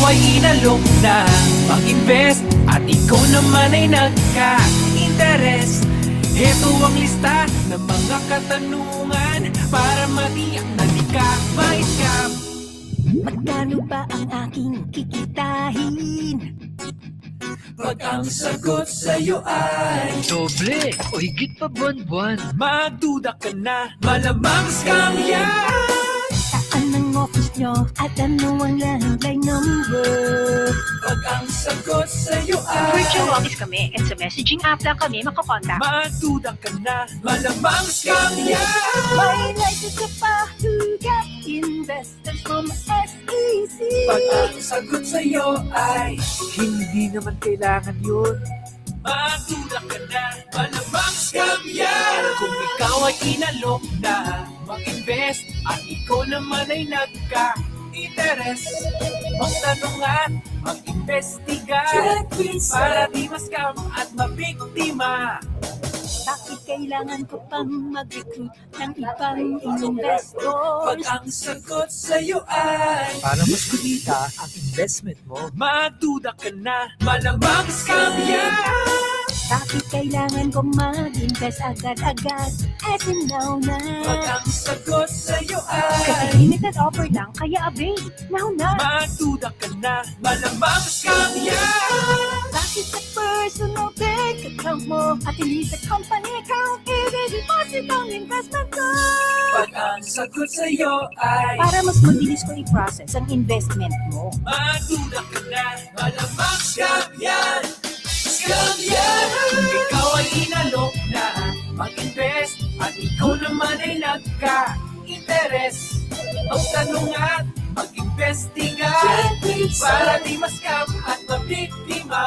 ay inalok na mag-invest at ikaw naman ay nagka-interes. Ito ang lista ng mga katanungan para matiyak na di ka ma-scam. Magkano ba ang aking kikitahin? Pag ang sagot sa'yo ay Doble o higit pa buwan-buwan. magduda ka na, malamang scam yan. Saan ang office nyo at ano ang landline number? Pag ang sagot sa'yo ay Virtual office kami and sa messaging app lang kami makakontakt. magduda ka na, malamang scam yan. May license ka pa to get investors from SEC. Pag ang sagot sa'yo ay hindi naman kailangan yun, magduda ka na, malamang scam yan. Kung ikaw ay inalok na mag-invest at ikaw naman ay nagka-interes, magtanong at mag-investiga para di ma-scam at mabiktima. Bakit kailangan ko pang mag-recruit ng ibang investors? Pag ang sagot sa'yo ay Para mas kumita ang investment mo. magduda ka na, malamang scam yan. Bakit kailangan ko mag-invest agad-agad? As in now na. Pag ang sagot sa'yo Kasi ay limited offer lang, kaya avail. Now na! magduda ka na, malamang scam yan. Bakit sa personal bank account mo at hindi sa company account? I-deposit ang investment ko. Pag ang sagot sa'yo ay Para mas mabilis ko i-process ang investment mo. magduda ka na, malamang scam yan. Scam yan. Kung ikaw ay inalok na mag-invest at ikaw naman ay nagka-interes, magtanong at mag-investiga para di ma-scam at mabiktima.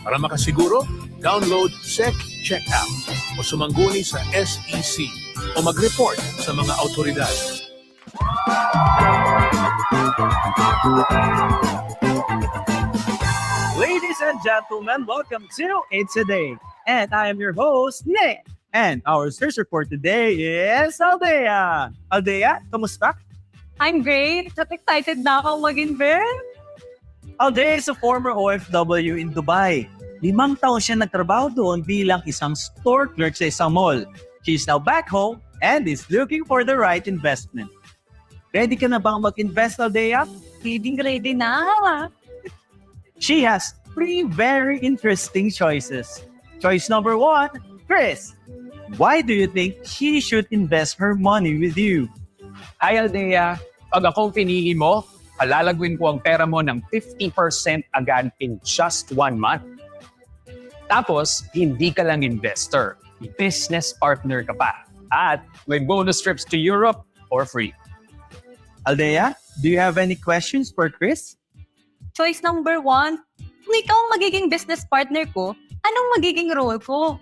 Para makasiguro, download SEC Checkout o sumangguni sa SEC o mag-report sa mga autoridad. Ladies and gentlemen, welcome to It's a Day. And I am your host, Nick. And our searcher for today is Aldea. Aldea, kamusta? I'm great! At excited na akong mag-invest! Aldea is a former OFW in Dubai. 5 taon siya nagtrabaho doon bilang isang store clerk sa isang mall. She is now back home and is looking for the right investment. Ready ka na bang mag-invest, Aldea? Ready na! She has 3 very interesting choices. Choice number 1, Chris. Why do you think she should invest her money with you? Hi, Aldea. Pag akong pinili mo, palalagwin ko ang pera mo ng 50% agad in just 1 month. Tapos, hindi ka lang investor. Business partner ka pa. At may bonus trips to Europe for free. Aldea, do you have any questions for Chris? Choice number 1, kung ikaw ang magiging business partner ko, anong magiging role ko?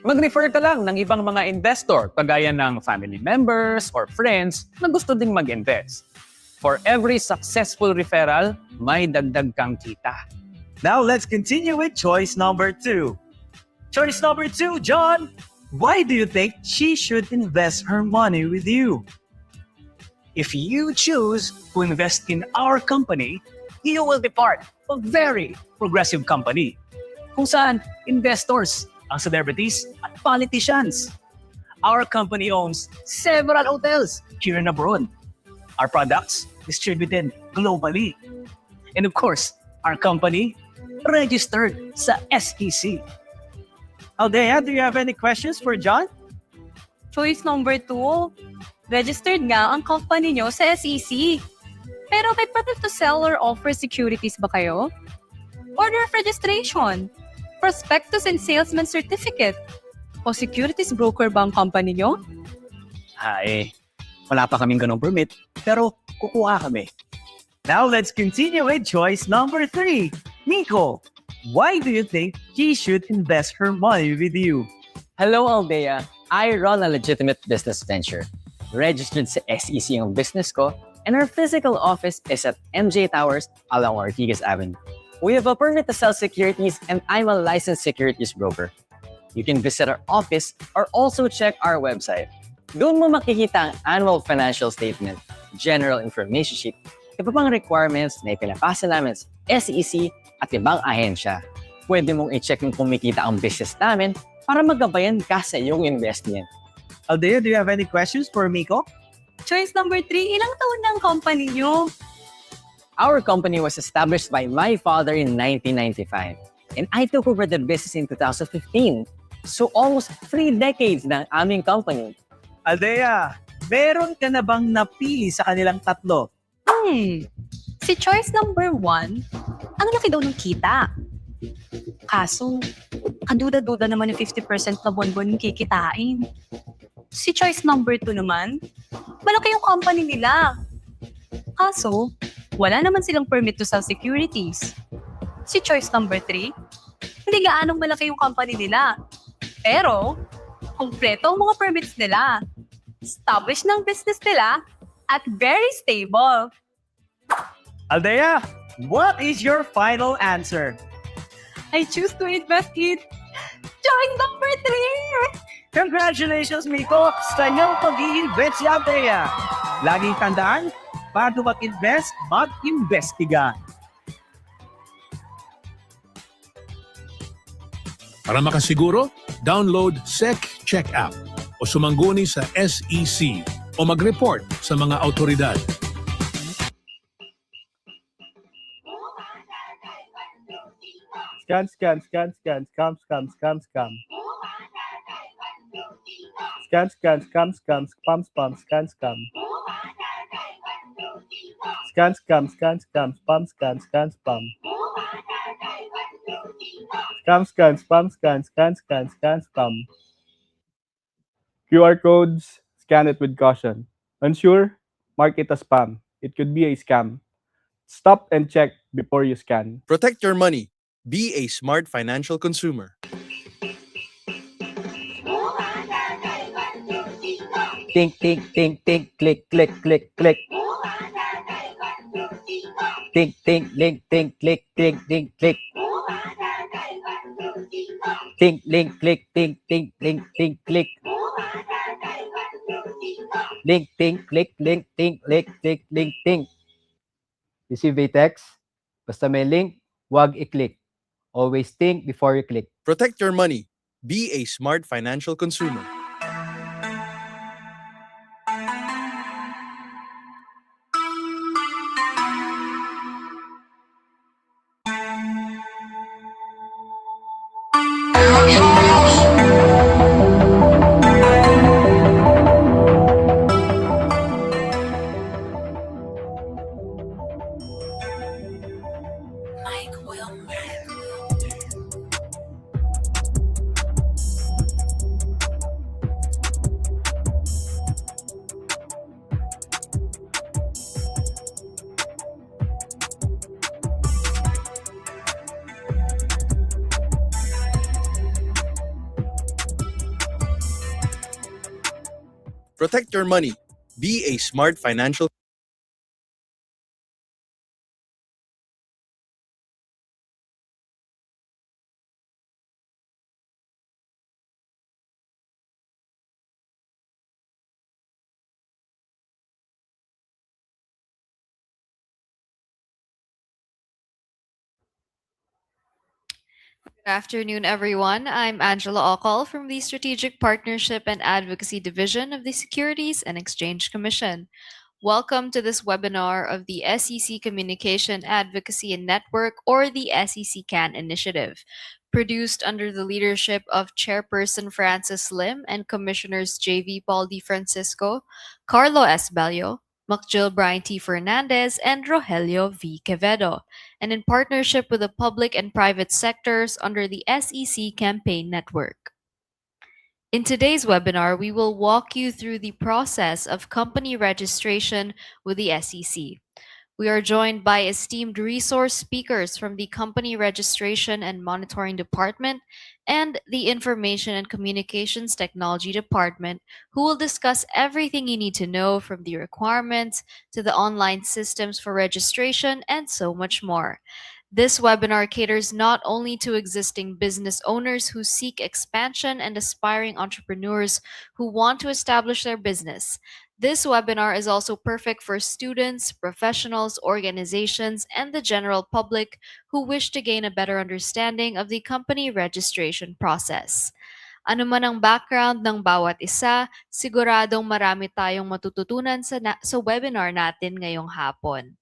Mag-refer ka lang ng ibang mga investor, kagaya ng family members or friends na gusto ding mag-invest. For every successful referral, may dagdag kang kita. Now let's continue with choice number 2. Choice number 2, John. Why do you think she should invest her money with you? If you choose to invest in our company, you will be part of a very progressive company kung saan investors ang celebrities at politicians. Our company owns several hotels here and abroad. Our products distributed globally. And of course, our company registered sa SEC. Aldea, do you have any questions for John? Choice number 2, registered nga ang company nyo sa SEC. Pero may patent to sell or offer securities ba kayo? Order of registration, prospectus and salesman certificate, o securities broker ba ang company nyo? Wala pa kaming ganong permit, pero kukuha kami. Now let's continue with choice number 3. Nico, why do you think she should invest her money with you? Hello, Aldea. I run a legitimate business venture. Registered sa SEC ang business ko, and our physical office is at MJ Towers along Ortigas Avenue. We have a permit to sell securities, and I'm a licensed securities broker. You can visit our office or also check our website. Doon mo makikita ang annual financial statement, general information sheet, iba pang requirements na ipinapasa namin sa SEC at ibang ahensya. Pwede mong i-check kung kumikita ang business namin para magabayan ka sa iyong investment. Aldea, do you have any questions for Miko? Choice number 3, ilang taon na ang company nyo? Our company was established by my father in 1995 and I took over the business in 2015. So almost 3 decades na ang aming company. Aldea, meron ka na bang napili sa kanilang tatlo? Si choice number 1, ang laki daw ng kita. Kaso, kaduda-duda naman yung 50% na buwan-buwan yung kikitain. Si choice number 2 naman, malaki yung company nila. Kaso, wala naman silang permit to sell securities. Si choice number 3, hindi gaanong malaki yung company nila. Pero, kumpleto ang mga permits nila. Established ng business nila at very stable. Aldea, what is your final answer? I choose to invest in choice number 3. Congratulations, Miko, sa iyong pag-i-invest si Aldea. Laging tandaan, bago mag-invest, mag-investiga. Para makasiguro, download SEC Check App o sumangguni sa SEC o mag-report sa mga autoridad. Scan, scan, scan, scan, scam, scam, scam, scam. Scan, scan, scam, scam, spam, spam, scan, scam. Scan, scam, scan, scam, spam, scan, scan, spam. Scam, scan, spam, scan, scan, scan, scan, spam. QR codes, scan it with caution. Unsure, mark it as spam. It could be a scam. Stop and check before you scan. Protect your money. Be a smart financial consumer. Think, think, think, think, click, click, click, click. Think, think, link, think, click, click, think, click. Think, link, click, think, think, link, think, click. Link, think, click, link, think, click, think, link, think. Receive a text. Basta may link, wag i-click. Always think before you click. Protect your money. Be a smart financial consumer. Protect your money. Be a smart financial Good afternoon, everyone. I'm Angela Okal from the Strategic Partnership and Advocacy Division of the Securities and Exchange Commission. Welcome to this webinar of the SEC Communication Advocacy and Network, or the SEC CAN initiative, produced under the leadership of Chairperson Francis Lim and Commissioners J.V. Paul D. Francisco, Carlo S. Ballo, Macjil Brian T. Fernandez, and Rogelio V. Quevedo, and in partnership with the public and private sectors under the SEC Campaign Network. In today's webinar, we will walk you through the process of company registration with the SEC. We are joined by esteemed resource speakers from the Company Registration and Monitoring Department and the Information and Communications Technology Department, who will discuss everything you need to know, from the requirements to the online systems for registration and so much more. This webinar caters not only to existing business owners who seek expansion and aspiring entrepreneurs who want to establish their business. This webinar is also perfect for students, professionals, organizations, and the general public who wish to gain a better understanding of the company registration process. Ano man ang background ng bawat isa, siguradong marami tayong matututunan sa webinar natin ngayong hapon.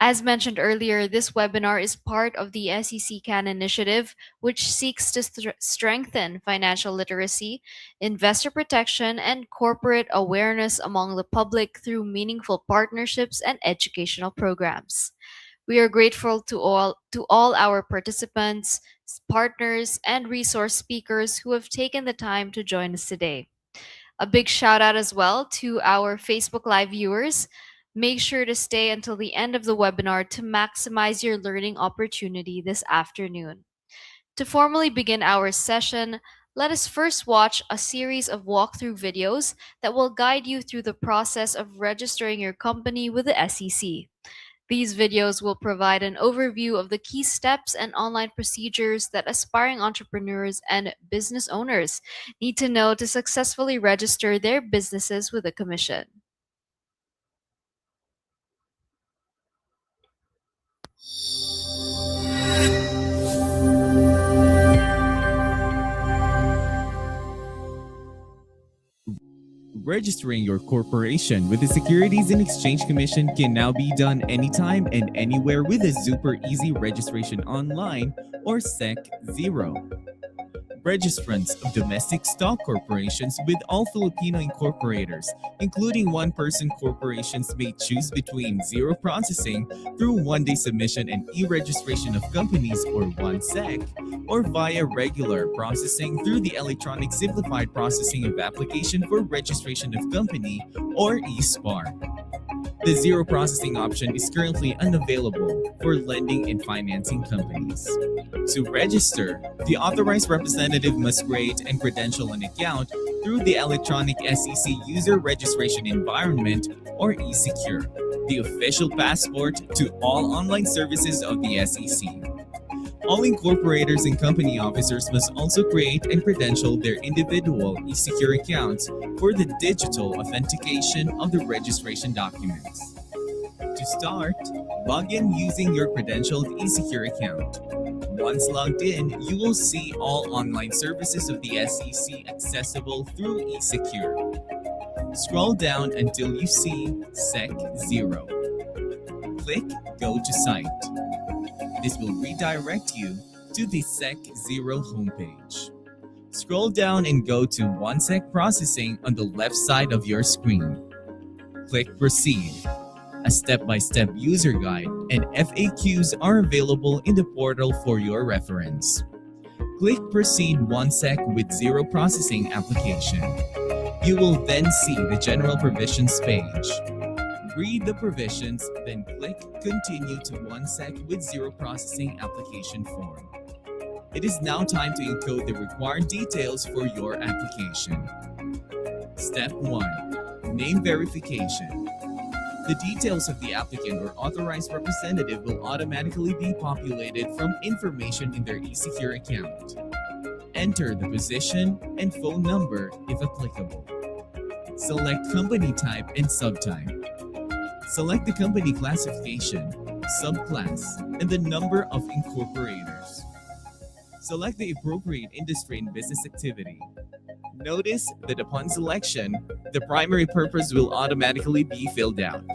As mentioned earlier, this webinar is part of the SEC CAN initiative, which seeks to strengthen financial literacy, investor protection, and corporate awareness among the public through meaningful partnerships and educational programs. We are grateful to all our participants, partners, and resource speakers who have taken the time to join us today. A big shout out as well to our Facebook Live viewers. Make sure to stay until the end of the webinar to maximize your learning opportunity this afternoon. To formally begin our session, let us first watch a series of walkthrough videos that will guide you through the process of registering your company with the SEC. These videos will provide an overview of the key steps and online procedures that aspiring entrepreneurs and business owners need to know to successfully register their businesses with the Commission. Registering your corporation with the Securities and Exchange Commission can now be done anytime and anywhere with a super easy registration online or SEC Zero. Registrants of domestic stock corporations with all Filipino incorporators, including one-person corporations, may choose between zero processing through one-day submission and e-registration of companies or one SEC, or via regular processing through the electronic simplified processing of application for registration of company or eSPAR. The zero processing option is currently unavailable for lending and financing companies. To register, the authorized representative must create and credential an account through the electronic SEC user registration environment or eSecure, the official passport to all online services of the SEC. All incorporators and company officers must also create and credential their individual eSecure accounts for the digital authentication of the registration documents. To start, log in using your credentialed eSecure account. Once logged in, you will see all online services of the SEC accessible through eSecure. Scroll down until you see SEC Zero. Click Go to Site. This will redirect you to the SEC Zero homepage. Scroll down and go to OneSec Processing on the left side of your screen. Click Proceed. A step-by-step user guide and FAQs are available in the portal for your reference. Click Proceed OneSec with Zero Processing application. You will then see the General Provisions page. Read the provisions, then click Continue to OneSec with Zero Processing application form. It is now time to encode the required details for your application. Step 1. Name verification. The details of the applicant or authorized representative will automatically be populated from information in their eSecure account. Enter the position and phone number if applicable. Select company type and subtype. Select the company classification, subclass, and the number of incorporators. Select the appropriate industry and business activity. Notice that upon selection, the primary purpose will automatically be filled out.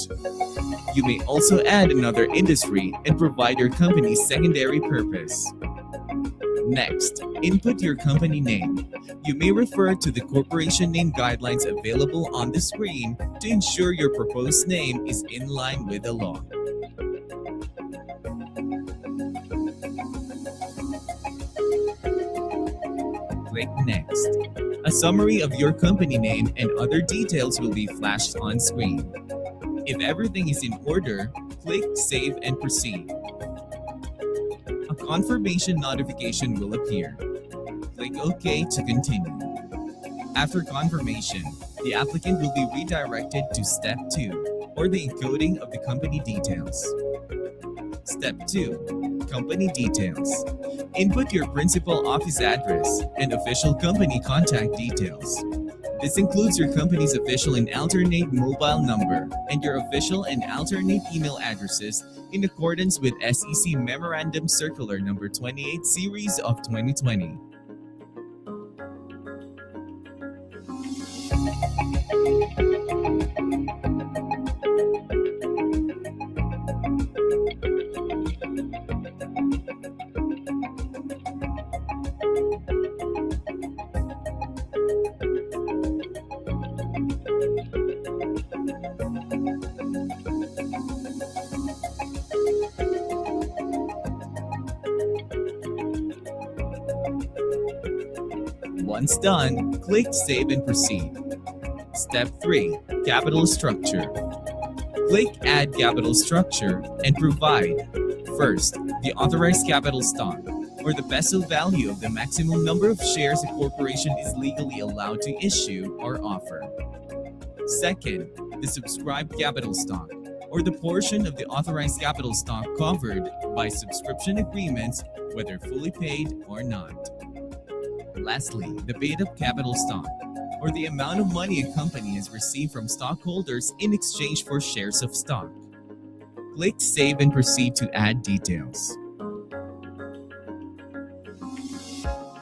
You may also add another industry and provide your company's secondary purpose. Next, input your company name. You may refer to the corporation name guidelines available on the screen to ensure your proposed name is in line with the law. Click Next. A summary of your company name and other details will be flashed on screen. If everything is in order, click Save and Proceed. A confirmation notification will appear. Click OK to continue. After confirmation, the applicant will be redirected to Step 2, or the encoding of the company details. Step 2. company details. Input your principal office address and official company contact details. This includes your company's official and alternate mobile number and your official and alternate email addresses in accordance with SEC Memorandum Circular Number 28 Series of 2020. Once done, click Save and Proceed. Step 3. Capital Structure. Click Add Capital Structure and provide, first, the authorized capital stock, or the peso value of the maximum number of shares a corporation is legally allowed to issue or offer. Second, the subscribed capital stock, or the portion of the authorized capital stock covered by subscription agreements, whether fully paid or not. Lastly, the paid-up capital stock, or the amount of money a company has received from stockholders in exchange for shares of stock. Click Save and Proceed to add details.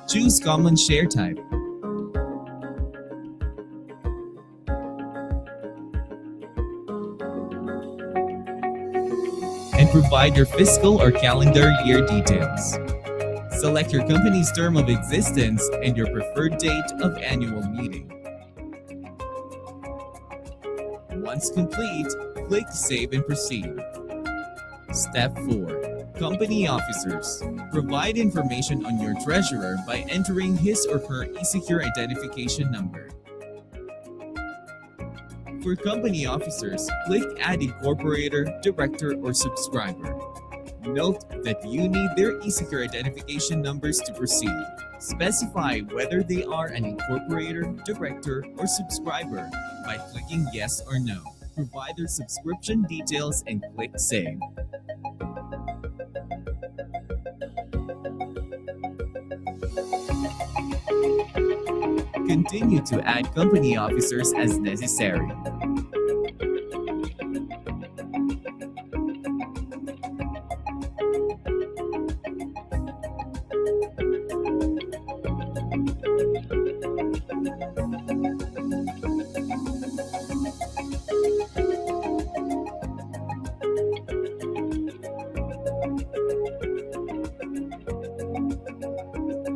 Choose Common Share Type. And provide your fiscal or calendar year details. Select your company's term of existence and your preferred date of annual meeting. Once complete, click Save and Proceed. Step 4. Company Officers. Provide information on your treasurer by entering his or her eSecure identification number. For company officers, click Add Incorporator, Director, or Subscriber. Note that you need their eSecure identification numbers to proceed. Specify whether they are an incorporator, director, or subscriber by clicking Yes or No. Provide their subscription details and click Save. Continue to add company officers as necessary.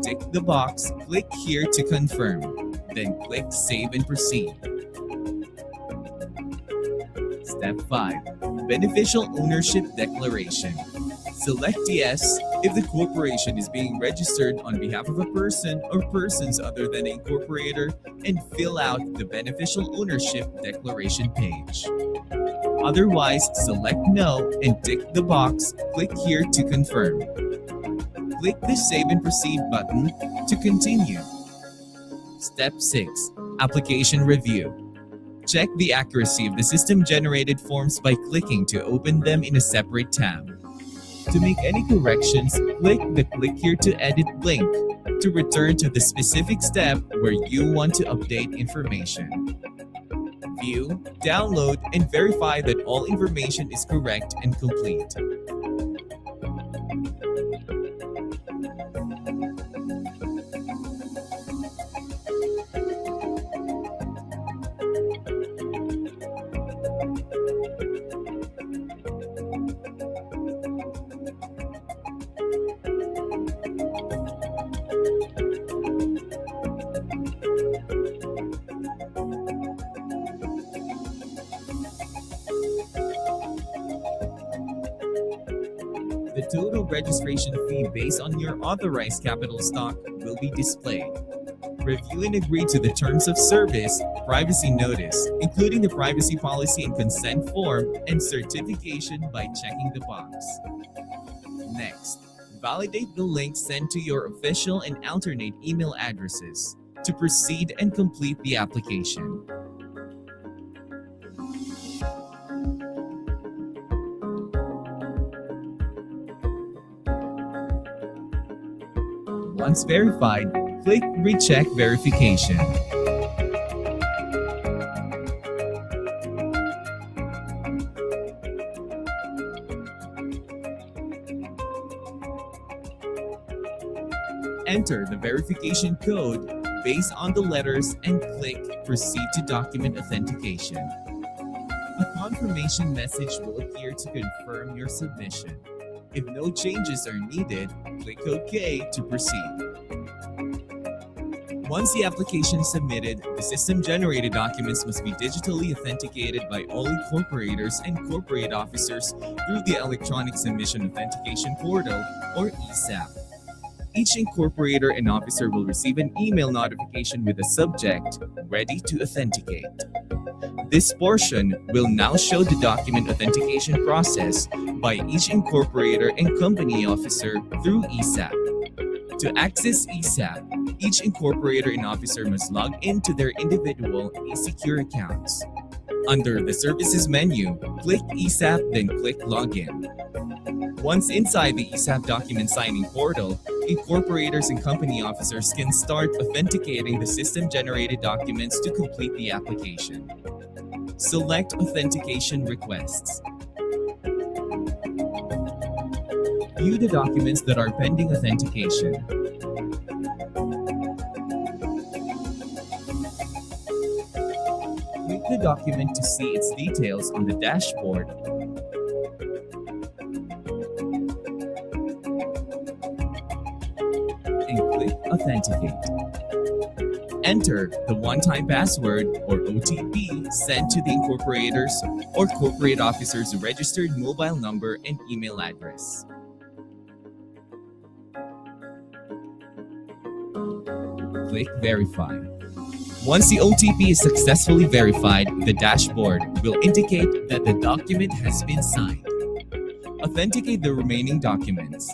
Tick the box, click here to confirm, then click Save and Proceed. Step 5. Beneficial Ownership Declaration. Select Yes if the corporation is being registered on behalf of a person or persons other than an incorporator, and fill out the Beneficial Ownership Declaration page. Otherwise, select No and tick the box, click here to confirm. Click the Save and Proceed button to continue. Step 6. Application Review. Check the accuracy of the system-generated forms by clicking to open them in a separate tab. To make any corrections, click the Click Here to Edit link to return to the specific step where you want to update information. View, download, and verify that all information is correct and complete. The total registration fee based on your authorized capital stock will be displayed. Review and agree to the terms of service, privacy notice, including the privacy policy and consent form, and certification by checking the box. Next, validate the link sent to your official and alternate email addresses to proceed and complete the application. Once verified, click Recheck Verification. Enter the verification code based on the letters and click Proceed to Document Authentication. A confirmation message will appear to confirm your submission. If no changes are needed, click OK to proceed. Once the application is submitted, the system-generated documents must be digitally authenticated by all incorporators and corporate officers through the Electronic Submission Authentication Portal, or ESAP. Each incorporator and officer will receive an email notification with the subject, Ready to Authenticate. This portion will now show the document authentication process by each incorporator and company officer through ESAP. To access ESAP, each incorporator and officer must log into their individual eSecure accounts. Under the Services menu, click ESAP, then click Login. Once inside the ESAP document signing portal, incorporators and company officers can start authenticating the system-generated documents to complete the application. Select Authentication Requests. View the documents that are pending authentication. Click the document to see its details on the dashboard. And click Authenticate. Enter the one-time password or OTP sent to the incorporators or corporate officers' registered mobile number and email address. Click Verify. Once the OTP is successfully verified, the dashboard will indicate that the document has been signed. Authenticate the remaining documents.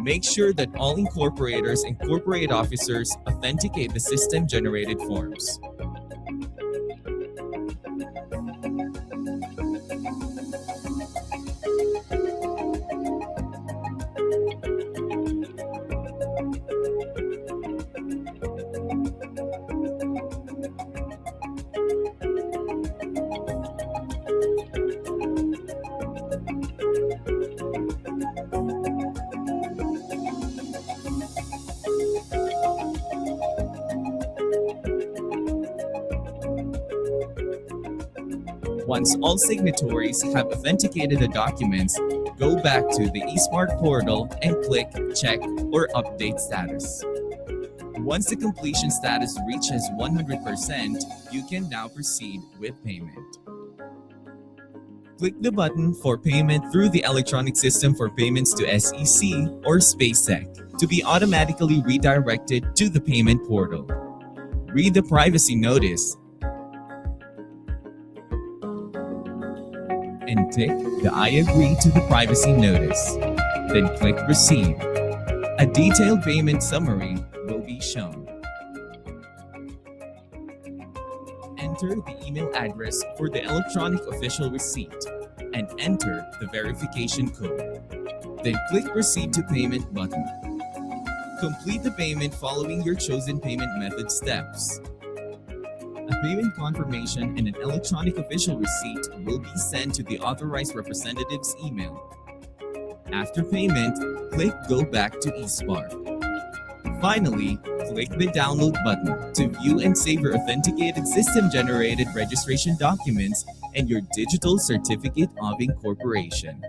Make sure that all incorporators and corporate officers authenticate the system-generated forms. Once all signatories have authenticated the documents, go back to the eSmart portal and click Check or Update Status. Once the completion status reaches 100%, you can now proceed with payment. Click the button for payment through the Electronic System for Payments to SEC or SpaceSec to be automatically redirected to the payment portal. Read the privacy notice and tick the I agree to the privacy notice. Then click Proceed. A detailed payment summary will be shown. Enter the email address for the electronic official receipt and enter the verification code. Then click Proceed to Payment button. Complete the payment following your chosen payment method steps. A payment confirmation and an electronic official receipt will be sent to the authorized representative's email. After payment, click Go Back to eSmart. Finally, click the Download button to view and save your authenticated system-generated registration documents and your digital certificate of incorporation.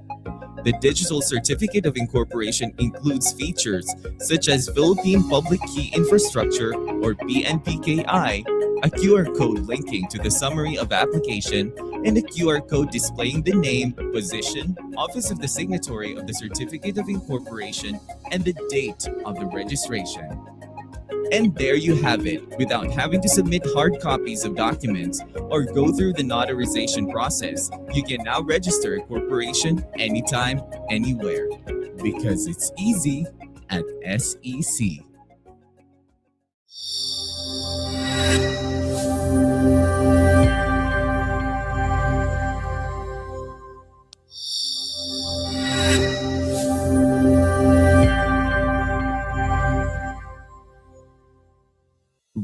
The Digital Certificate of Incorporation includes features such as Philippine Public Key Infrastructure or PNPKI, a QR code linking to the summary of application, and a QR code displaying the name, position, office of the signatory of the Certificate of Incorporation, and the date of the registration. And there you have it. Without having to submit hard copies of documents or go through the notarization process, you can now register a corporation anytime, anywhere. Because it's easy at SEC.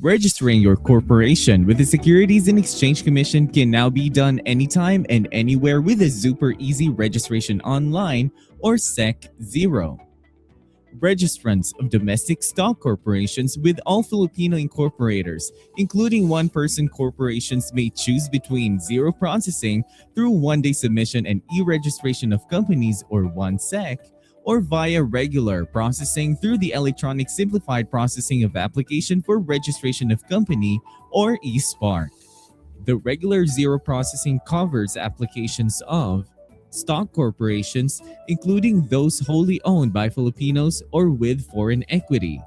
Registering your corporation with the Securities and Exchange Commission can now be done anytime and anywhere with a super easy registration online or SEC Zero. Registrants of domestic stock corporations with all Filipino incorporators, including one-person corporations, may choose between zero processing through one-day submission and e-registration of companies or one SEC, or via regular processing through the electronic simplified processing of application for registration of company or eSpark. The regular zero processing covers applications of stock corporations, including those wholly owned by Filipinos or with foreign equity,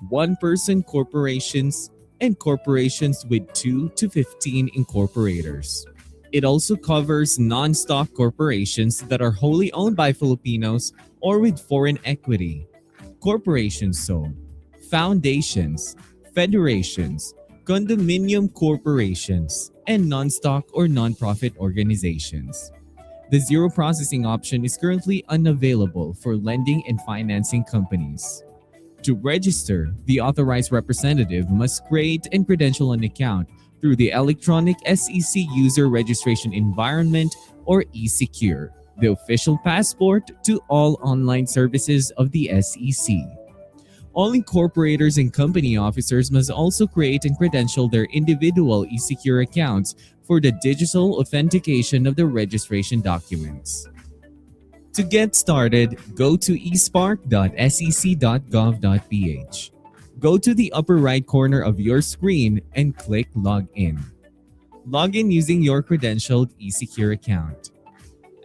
one-person corporations, and corporations with 2 to 15 incorporators. It also covers non-stock corporations that are wholly owned by Filipinos or with foreign equity, corporations foundations, federations, condominium corporations, and non-stock or non-profit organizations. The zero processing option is currently unavailable for lending and financing companies. To register, the authorized representative must create and credential an account through the electronic SEC user registration environment or eSecure, the official passport to all online services of the SEC. All incorporators and company officers must also create and credential their individual eSecure accounts for the digital authentication of the registration documents. To get started, go to espark.sec.gov.ph. Go to the upper right corner of your screen and click Login. Log in using your credentialed eSecure account.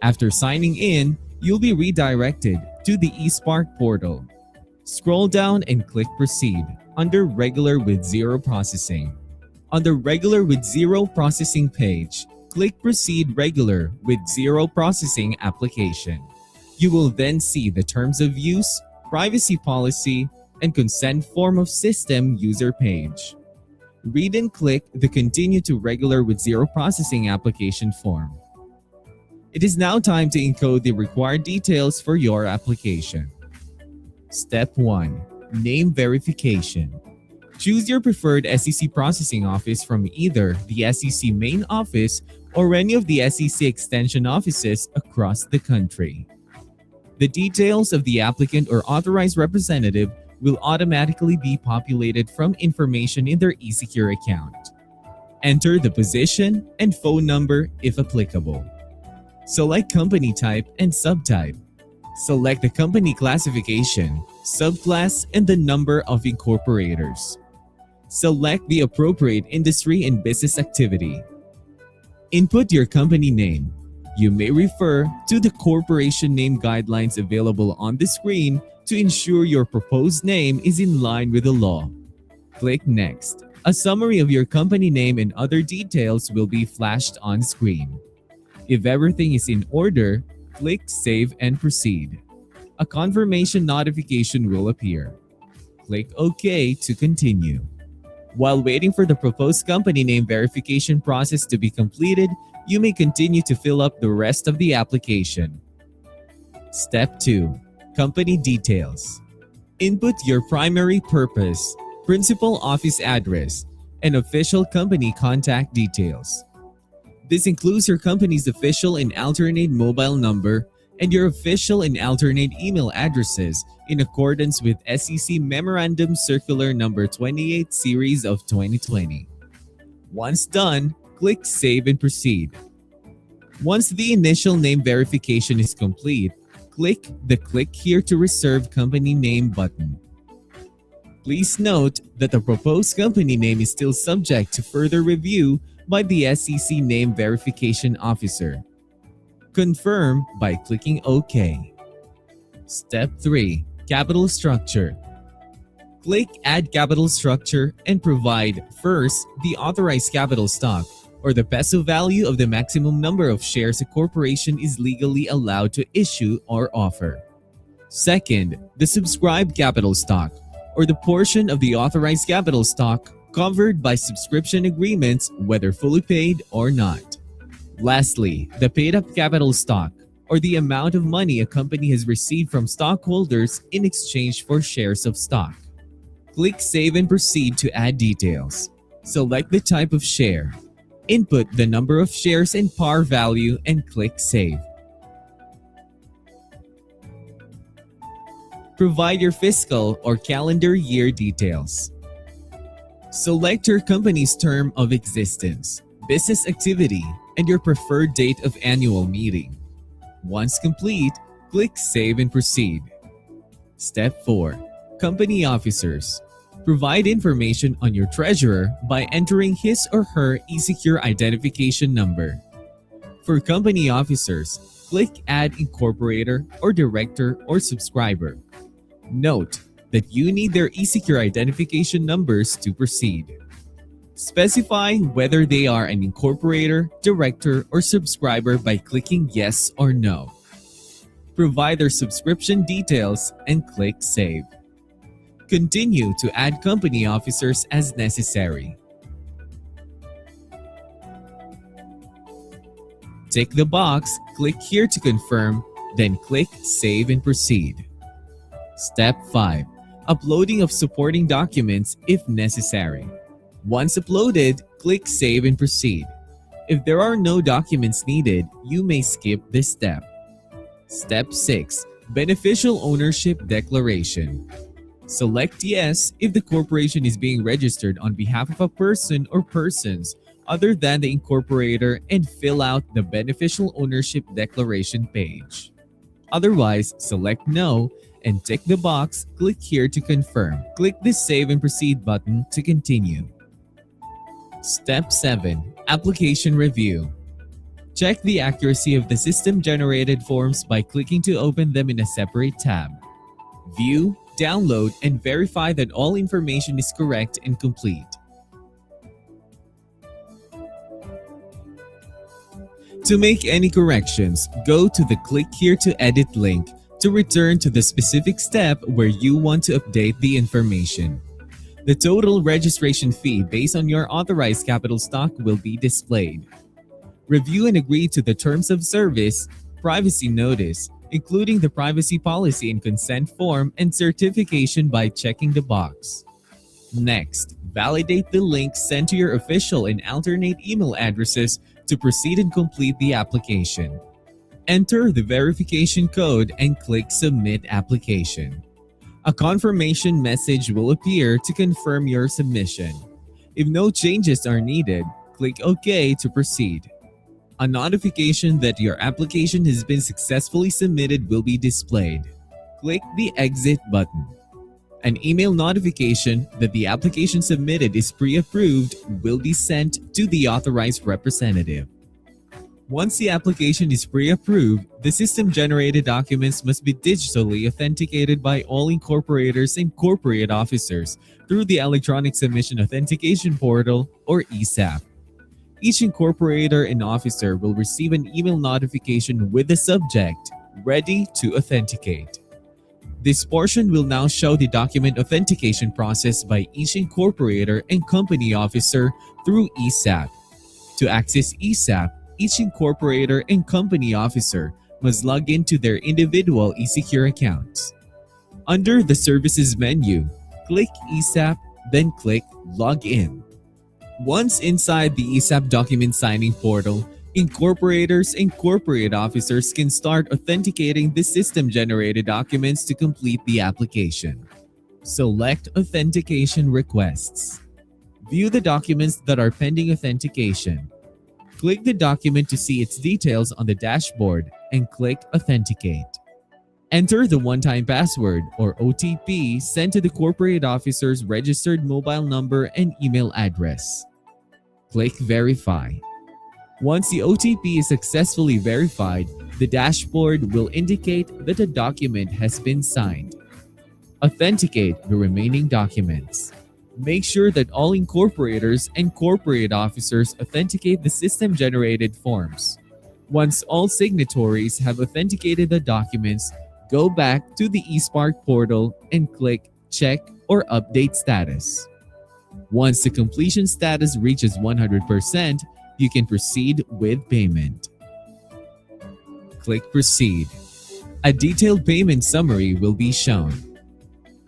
After signing in, you'll be redirected to the eSpark portal. Scroll down and click Proceed under Regular with Zero Processing. On the Regular with Zero Processing page, click Proceed Regular with Zero Processing application. You will then see the Terms of Use, Privacy Policy, and Consent Form of System user page. Read and click the Continue to Regular with Zero Processing application form. It is now time to encode the required details for your application. Step 1. Name Verification. Choose your preferred SEC processing office from either the SEC main office or any of the SEC extension offices across the country. The details of the applicant or authorized representative will automatically be populated from information in their eSecure account. Enter the position and phone number if applicable. Select company type and subtype. Select the company classification, subclass, and the number of incorporators. Select the appropriate industry and business activity. Input your company name. You may refer to the corporation name guidelines available on the screen to ensure your proposed name is in line with the law. Click Next. A summary of your company name and other details will be flashed on screen. If everything is in order, click Save and Proceed. A confirmation notification will appear. Click OK to continue. While waiting for the proposed company name verification process to be completed, you may continue to fill up the rest of the application. Step 2. Company Details. Input your primary purpose, principal office address, and official company contact details. This includes your company's official and alternate mobile number and your official and alternate email addresses in accordance with SEC Memorandum Circular Number 28 Series of 2020. Once done, click Save and Proceed. Once the initial name verification is complete, click the Click Here to Reserve Company Name button. Please note that the proposed company name is still subject to further review by the SEC Name Verification Officer. Confirm by clicking OK. Step 3. Capital Structure. Click Add Capital Structure and provide first the authorized capital stock or the peso value of the maximum number of shares a corporation is legally allowed to issue or offer. Second, the subscribed capital stock or the portion of the authorized capital stock covered by subscription agreements, whether fully paid or not. Lastly, the paid-up capital stock, or the amount of money a company has received from stockholders in exchange for shares of stock. Click Save and proceed to add details. Select the type of share. Input the number of shares and par value and click Save. Provide your fiscal or calendar year details. Select your company's term of existence, business activity, and your preferred date of annual meeting. Once complete, click Save and proceed. Step 4. Company Officers. Provide information on your treasurer by entering his or her eSecure identification number. For company officers, click Add Incorporator or Director or Subscriber. Note that you need their eSecure identification numbers to proceed. Specify whether they are an incorporator, director, or subscriber by clicking Yes or No. Provide their subscription details and click Save. Continue to add company officers as necessary. Tick the box, click here to confirm, then click Save and proceed. Step 5. Uploading of supporting documents if necessary. Once uploaded, click Save and proceed. If there are no documents needed, you may skip this step. Step 6. Beneficial Ownership Declaration. Select Yes if the corporation is being registered on behalf of a person or persons other than the incorporator and fill out the Beneficial Ownership Declaration page. Otherwise, select No and tick the box, click here to confirm. Click the Save and Proceed button to continue. Step 7. Application Review. Check the accuracy of the system-generated forms by clicking to open them in a separate tab. View, download, and verify that all information is correct and complete. To make any corrections, go to the Click Here to Edit link to return to the specific step where you want to update the information. The total registration fee based on your authorized capital stock will be displayed. Review and agree to the terms of service, privacy notice, including the privacy policy and consent form and certification by checking the box. Next, validate the link sent to your official and alternate email addresses to proceed and complete the application. Enter the verification code and click Submit Application. A confirmation message will appear to confirm your submission. If no changes are needed, click OK to proceed. A notification that your application has been successfully submitted will be displayed. Click the Exit button. An email notification that the application submitted is pre-approved will be sent to the authorized representative. Once the application is pre-approved, the system-generated documents must be digitally authenticated by all incorporators and corporate officers through the Electronic Submission Authentication Portal or ESAP. Each incorporator and officer will receive an email notification with the subject, Ready to Authenticate. This portion will now show the document authentication process by each incorporator and company officer through ESAP. To access ESAP, each incorporator and company officer must log into their individual eSecure accounts. Under the Services menu, click ESAP, then click Log In. Once inside the ESAP document signing portal, incorporators and corporate officers can start authenticating the system-generated documents to complete the application. Select Authentication Requests. View the documents that are pending authentication. Click the document to see its details on the dashboard and click Authenticate. Enter the one-time password or OTP sent to the corporate officer's registered mobile number and email address. Click Verify. Once the OTP is successfully verified, the dashboard will indicate that the document has been signed. Authenticate the remaining documents. Make sure that all incorporators and corporate officers authenticate the system-generated forms. Once all signatories have authenticated the documents, go back to the eSpark portal and click Check or Update Status. Once the completion status reaches 100%, you can proceed with payment. Click Proceed. A detailed payment summary will be shown.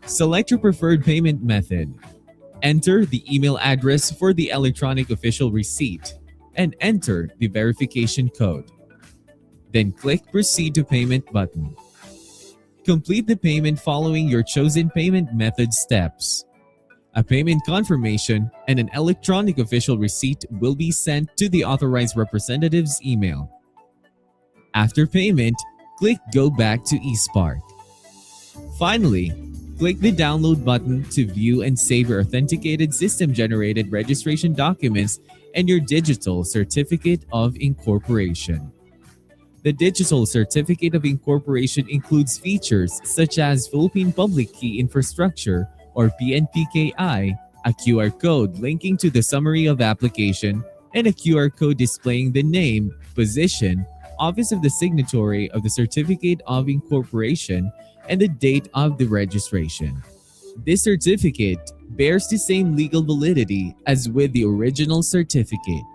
Select your preferred payment method. Enter the email address for the electronic official receipt and enter the verification code. Then click Proceed to Payment button. Complete the payment following your chosen payment method steps. A payment confirmation and an electronic official receipt will be sent to the authorized representative's email. After payment, click Go Back to eSpark. Finally, click the download button to view and save your authenticated system-generated registration documents and your digital certificate of incorporation. The digital certificate of incorporation includes features such as Philippine Public Key Infrastructure or PNPKI, a QR code linking to the summary of application, and a QR code displaying the name, position, office of the signatory of the certificate of incorporation, and the date of the registration. This certificate bears the same legal validity as with the original certificate.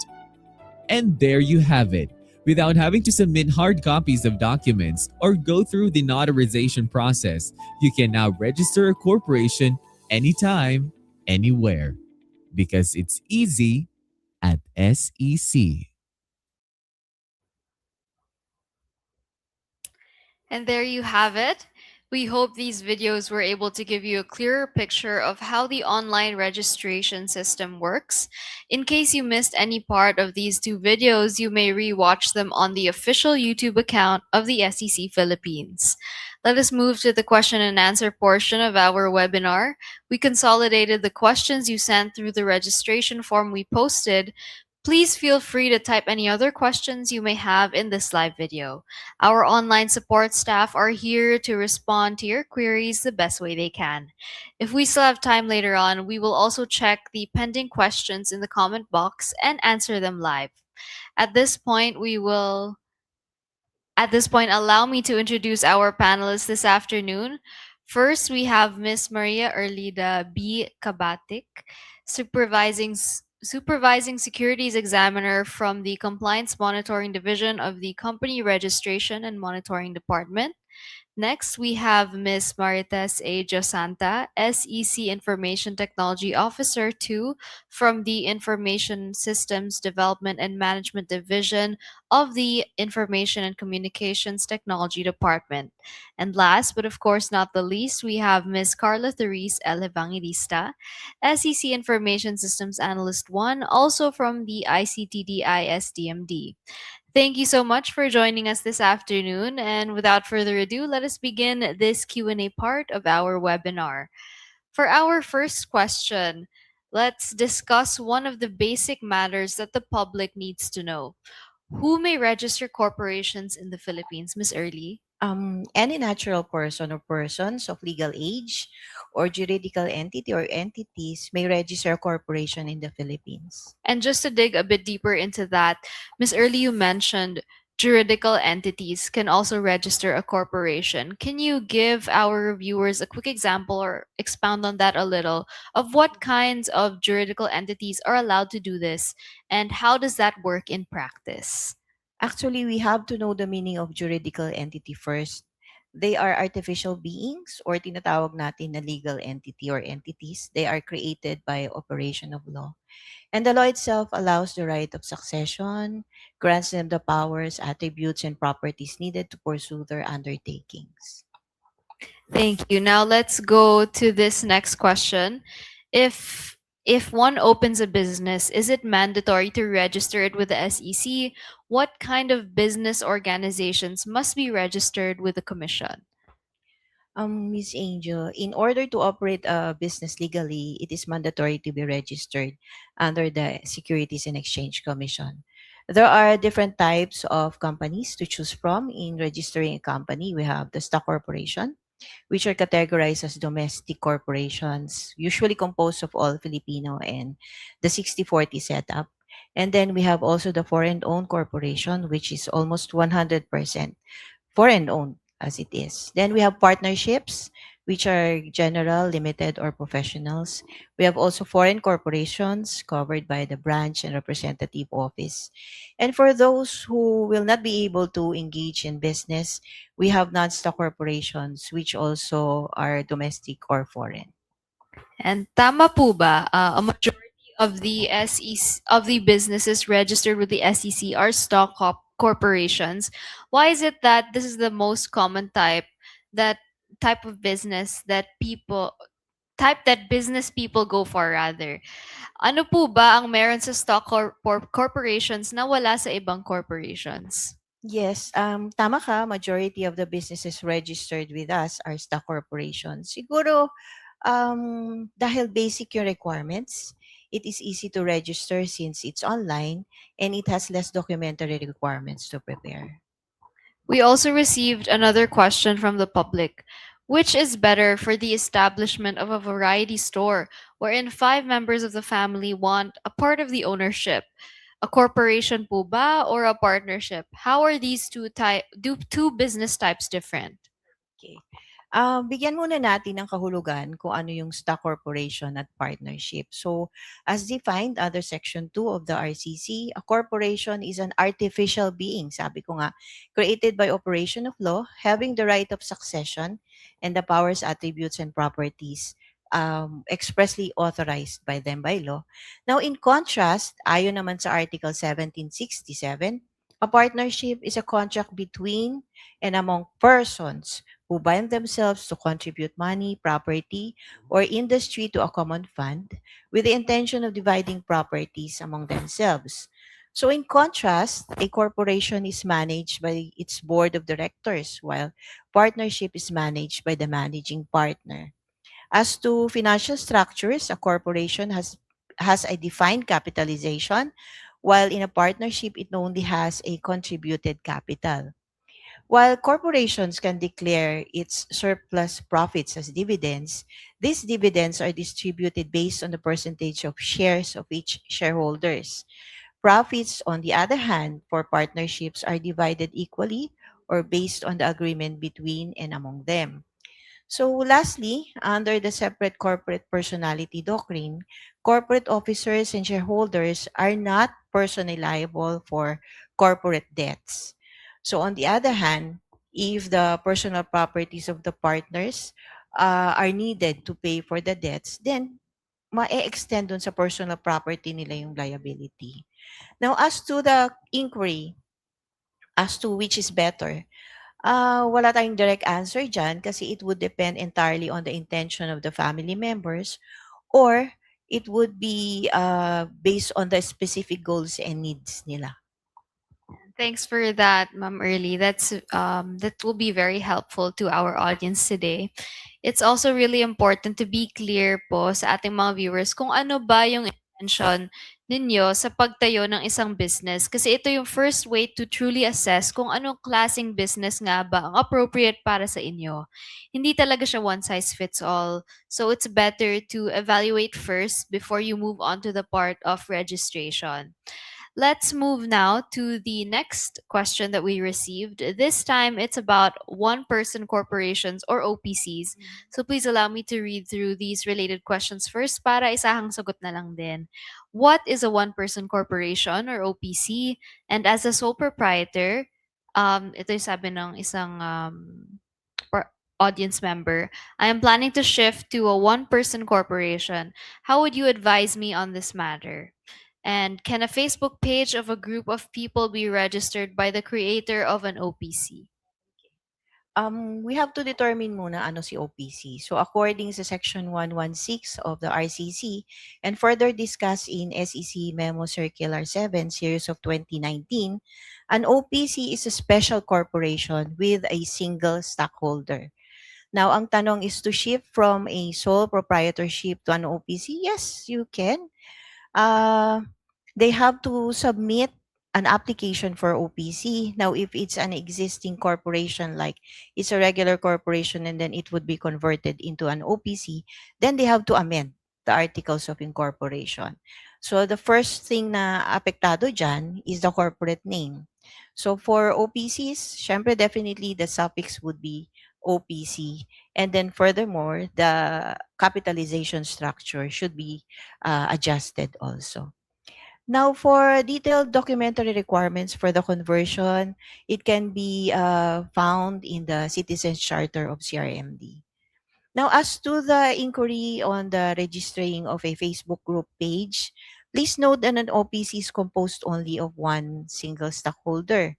And there you have it. Without having to submit hard copies of documents or go through the notarization process, you can now register a corporation anytime, anywhere. Because it's easy at SEC. And there you have it. We hope these videos were able to give you a clearer picture of how the online registration system works. In case you missed any part of these two videos, you may rewatch them on the official YouTube account of the SEC Philippines. Let us move to the question and answer portion of our webinar. We consolidated the questions you sent through the registration form we posted. Please feel free to type any other questions you may have in this live video. Our online support staff are here to respond to your queries the best way they can. If we still have time later on, we will also check the pending questions in the comment box and answer them live. At this point, allow me to introduce our panelists this afternoon. First, we have Ms. Maria Erlida B. Kabatik, Supervising Securities Examiner from the Compliance Monitoring Division of the Company Registration and Monitoring Department. Next, we have Ms. Marites A. Josanta, SEC Information Technology Officer 2 from the Information Systems Development and Management Division of the Information and Communications Technology Department. And last, but of course not the least, we have Ms. Carla Therese L. Evangelista, SEC Information Systems Analyst 1, also from the ICTD ISDMD. Thank you so much for joining us this afternoon. And without further ado, let us begin this Q&A part of our webinar. For our first question, let's discuss one of the basic matters that the public needs to know. Who may register corporations in the Philippines? Ms. Early? Any natural person or persons of legal age or juridical entity or entities may register a corporation in the Philippines. And just to dig a bit deeper into that, Ms. Early, you mentioned juridical entities can also register a corporation. Can you give our viewers a quick example or expound on that a little of what kinds of juridical entities are allowed to do this and how does that work in practice? Actually, we have to know the meaning of juridical entity first. They are artificial beings or tinatawag natin na legal entity or entities. They are created by operation of law. And the law itself allows the right of succession, grants them the powers, attributes, and properties needed to pursue their undertakings. Thank you. Now let's go to this next question. If one opens a business, is it mandatory to register it with the SEC? What kind of business organizations must be registered with the Commission? Ms. Angel, in order to operate a business legally, it is mandatory to be registered under the Securities and Exchange Commission. There are different types of companies to choose from in registering a company. We have the stock corporation, which are categorized as domestic corporations, usually composed of all Filipino and the 60-40 setup. And then we have also the foreign-owned corporation, which is almost 100% foreign-owned as it is. Then we have partnerships, which are general, limited, or professionals. We have also foreign corporations covered by the branch and representative office. And for those who will not be able to engage in business, we have non-stock corporations, which also are domestic or foreign. And tama po ba, a majority of the businesses registered with the SEC are stock corporations? Why is it that this is the most common type of business that business people go for rather? Ano po ba ang meron sa stock corporations na wala sa ibang corporations? Yes, tama ka. Majority of the businesses registered with us are stock corporations. Siguro, dahil basic yung requirements, it is easy to register since it's online and it has less documentary requirements to prepare. We also received another question from the public. Which is better for the establishment of a variety store wherein 5 members of the family want a part of the ownership? A corporation po ba or a partnership? How are these two business types different? Okay. Bigyan muna natin ng kahulugan kung ano yung stock corporation at partnership. So, as defined under Section 2 of the RCC, a corporation is an artificial being, sabi ko nga, created by operation of law, having the right of succession and the powers, attributes, and properties expressly authorized by them by law. Now, in contrast, ayon naman sa Article 1767, a partnership is a contract between and among persons who bind themselves to contribute money, property, or industry to a common fund with the intention of dividing properties among themselves. So in contrast, a corporation is managed by its board of directors, while partnership is managed by the managing partner. As to financial structures, a corporation has a defined capitalization, while in a partnership, it only has a contributed capital. While corporations can declare its surplus profits as dividends, these dividends are distributed based on the percentage of shares of each shareholders. Profits, on the other hand, for partnerships are divided equally or based on the agreement between and among them. So lastly, under the separate corporate personality doctrine, corporate officers and shareholders are not personally liable for corporate debts. So on the other hand, if the personal properties of the partners are needed to pay for the debts, then ma-extend dun sa personal property nila yung liability. Now, as to the inquiry, as to which is better, wala tayong direct answer dyan kasi it would depend entirely on the intention of the family members or it would be based on the specific goals and needs nila. Thanks for that, Ma'am Early. That will be very helpful to our audience today. It's also really important to be clear po sa ating mga viewers kung ano ba yung intention ninyo sa pagtayo ng isang business kasi ito yung first way to truly assess kung anong klaseng business nga ba ang appropriate para sa inyo. Hindi talaga siya one size fits all. So it's better to evaluate first before you move on to the part of registration. Let's move now to the next question that we received. This time, it's about one-person corporations or OPCs. So please allow me to read through these related questions first para isahang sagot na lang din. What is a one-person corporation or OPC? And as a sole proprietor, ito yung sabi ng isang audience member, I am planning to shift to a one-person corporation. How would you advise me on this matter? And can a Facebook page of a group of people be registered by the creator of an OPC? We have to determine muna ano si OPC. So according sa Section 116 of the RCC and further discussed in SEC Memo Circular 7 Series of 2019, an OPC is a special corporation with a single stockholder. Now, ang tanong is to shift from a sole proprietorship to an OPC? Yes, you can. They have to submit an application for OPC. Now, if it's an existing corporation, like it's a regular corporation and then it would be converted into an OPC, then they have to amend the articles of incorporation. So the first thing na apektado dyan is the corporate name. So for OPCs, syempre definitely the suffix would be OPC. And then furthermore, the capitalization structure should be adjusted also. Now, for detailed documentary requirements for the conversion, it can be found in the Citizens Charter of CRMD. Now, as to the inquiry on the registering of a Facebook group page, please note that an OPC is composed only of one single stockholder.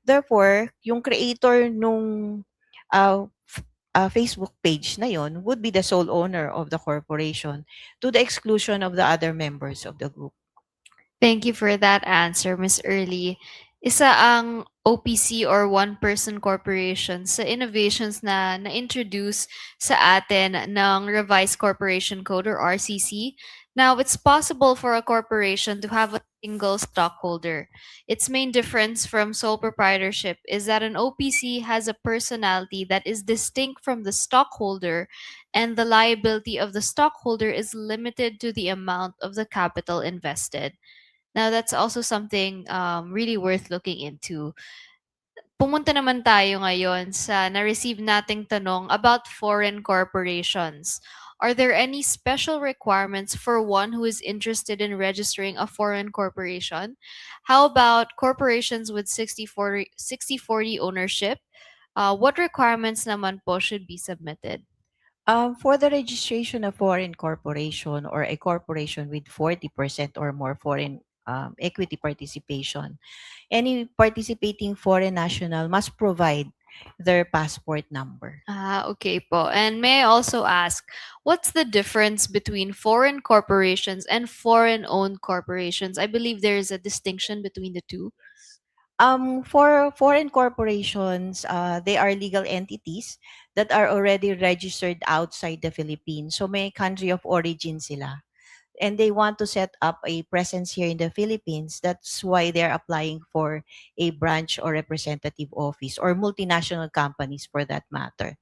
Therefore, yung creator nung Facebook page na yon would be the sole owner of the corporation to the exclusion of the other members of the group. Thank you for that answer, Ms. Early. Isa ang OPC or one-person corporation sa innovations na na-introduce sa atin ng Revised Corporation Code or RCC. Now, it's possible for a corporation to have a single stockholder. Its main difference from sole proprietorship is that an OPC has a personality that is distinct from the stockholder, and the liability of the stockholder is limited to the amount of the capital invested. Now, that's also something really worth looking into. Pumunta naman tayo ngayon sa na-receive nating tanong about foreign corporations. Are there any special requirements for one who is interested in registering a foreign corporation? How about corporations with 60/40 ownership? What requirements naman po should be submitted? For the registration of foreign corporation or a corporation with 40% or more foreign equity participation, any participating foreign national must provide their passport number. Okay po. And may I also ask, what's the difference between foreign corporations and foreign-owned corporations? I believe there is a distinction between the two. For foreign corporations, they are legal entities that are already registered outside the Philippines. So may country of origin sila. And they want to set up a presence here in the Philippines. That's why they're applying for a branch or representative office or multinational companies for that matter.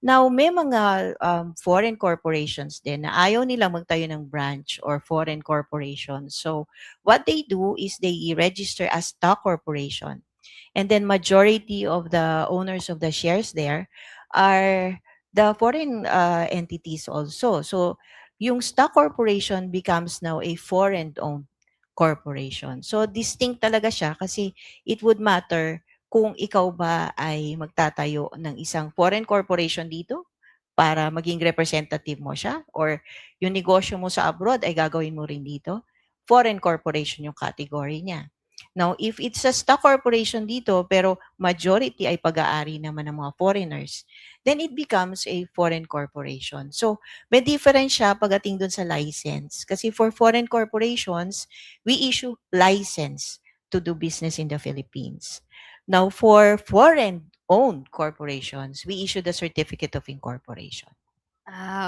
Now, may mga foreign corporations din na ayaw nila magtayo ng branch or foreign corporation. So, what they do is they register as stock corporation. And then majority of the owners of the shares there are the foreign entities also. So, yung stock corporation becomes now a foreign-owned corporation. So, distinct talaga siya kasi it would matter kung ikaw ba ay magtatayo ng isang foreign corporation dito para maging representative mo siya or yung negosyo mo sa abroad ay gagawin mo rin dito. Foreign corporation yung category niya. Now, if it's a stock corporation dito pero majority ay pag-aari naman ng mga foreigners, then it becomes a foreign corporation. So, may difference siya pagdating dun sa license. Kasi for foreign corporations, we issue license to do business in the Philippines. Now, for foreign-owned corporations, we issue the certificate of incorporation.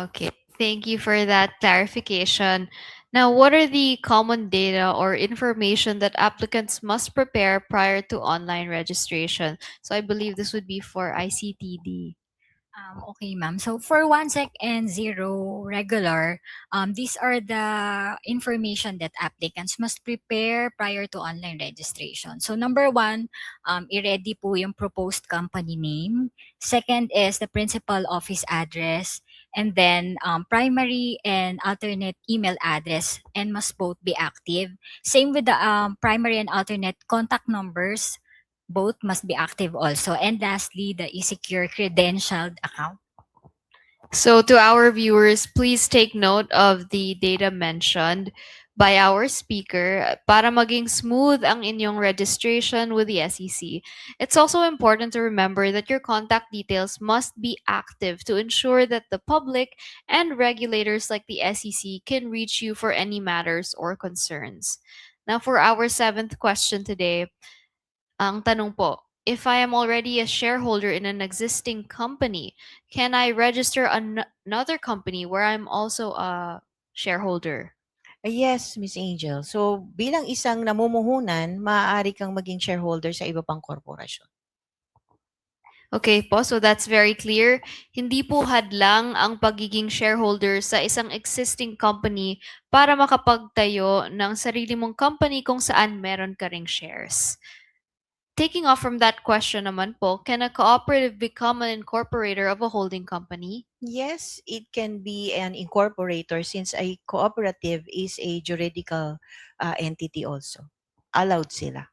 Okay. Thank you for that clarification. Now, what are the common data or information that applicants must prepare prior to online registration? So I believe this would be for ICTD. Okay, ma'am. So for 1SEC and 0 regular, these are the information that applicants must prepare prior to online registration. So number 1, i-ready po yung proposed company name. Second is the principal office address. And then primary and alternate email address and must both be active. Same with the primary and alternate contact numbers. Both must be active also. And lastly, the e-secure credentialed account. So to our viewers, please take note of the data mentioned by our speaker para maging smooth ang inyong registration with the SEC. It's also important to remember that your contact details must be active to ensure that the public and regulators like the SEC can reach you for any matters or concerns. Now for our 7th question today, ang tanong po, if I am already a shareholder in an existing company, can I register another company where I'm also a shareholder? Yes, Miss Angel. So, bilang isang namumuhunan, maaari kang maging shareholder sa iba pang korporasyon. Okay po, so that's very clear. Hindi po hadlang ang pagiging shareholder sa isang existing company para makapagtayo ng sarili mong company kung saan meron ka ring shares. Taking off from that question naman po, can a cooperative become an incorporator of a holding company? Yes, it can be an incorporator since a cooperative is a juridical entity also. Allowed sila.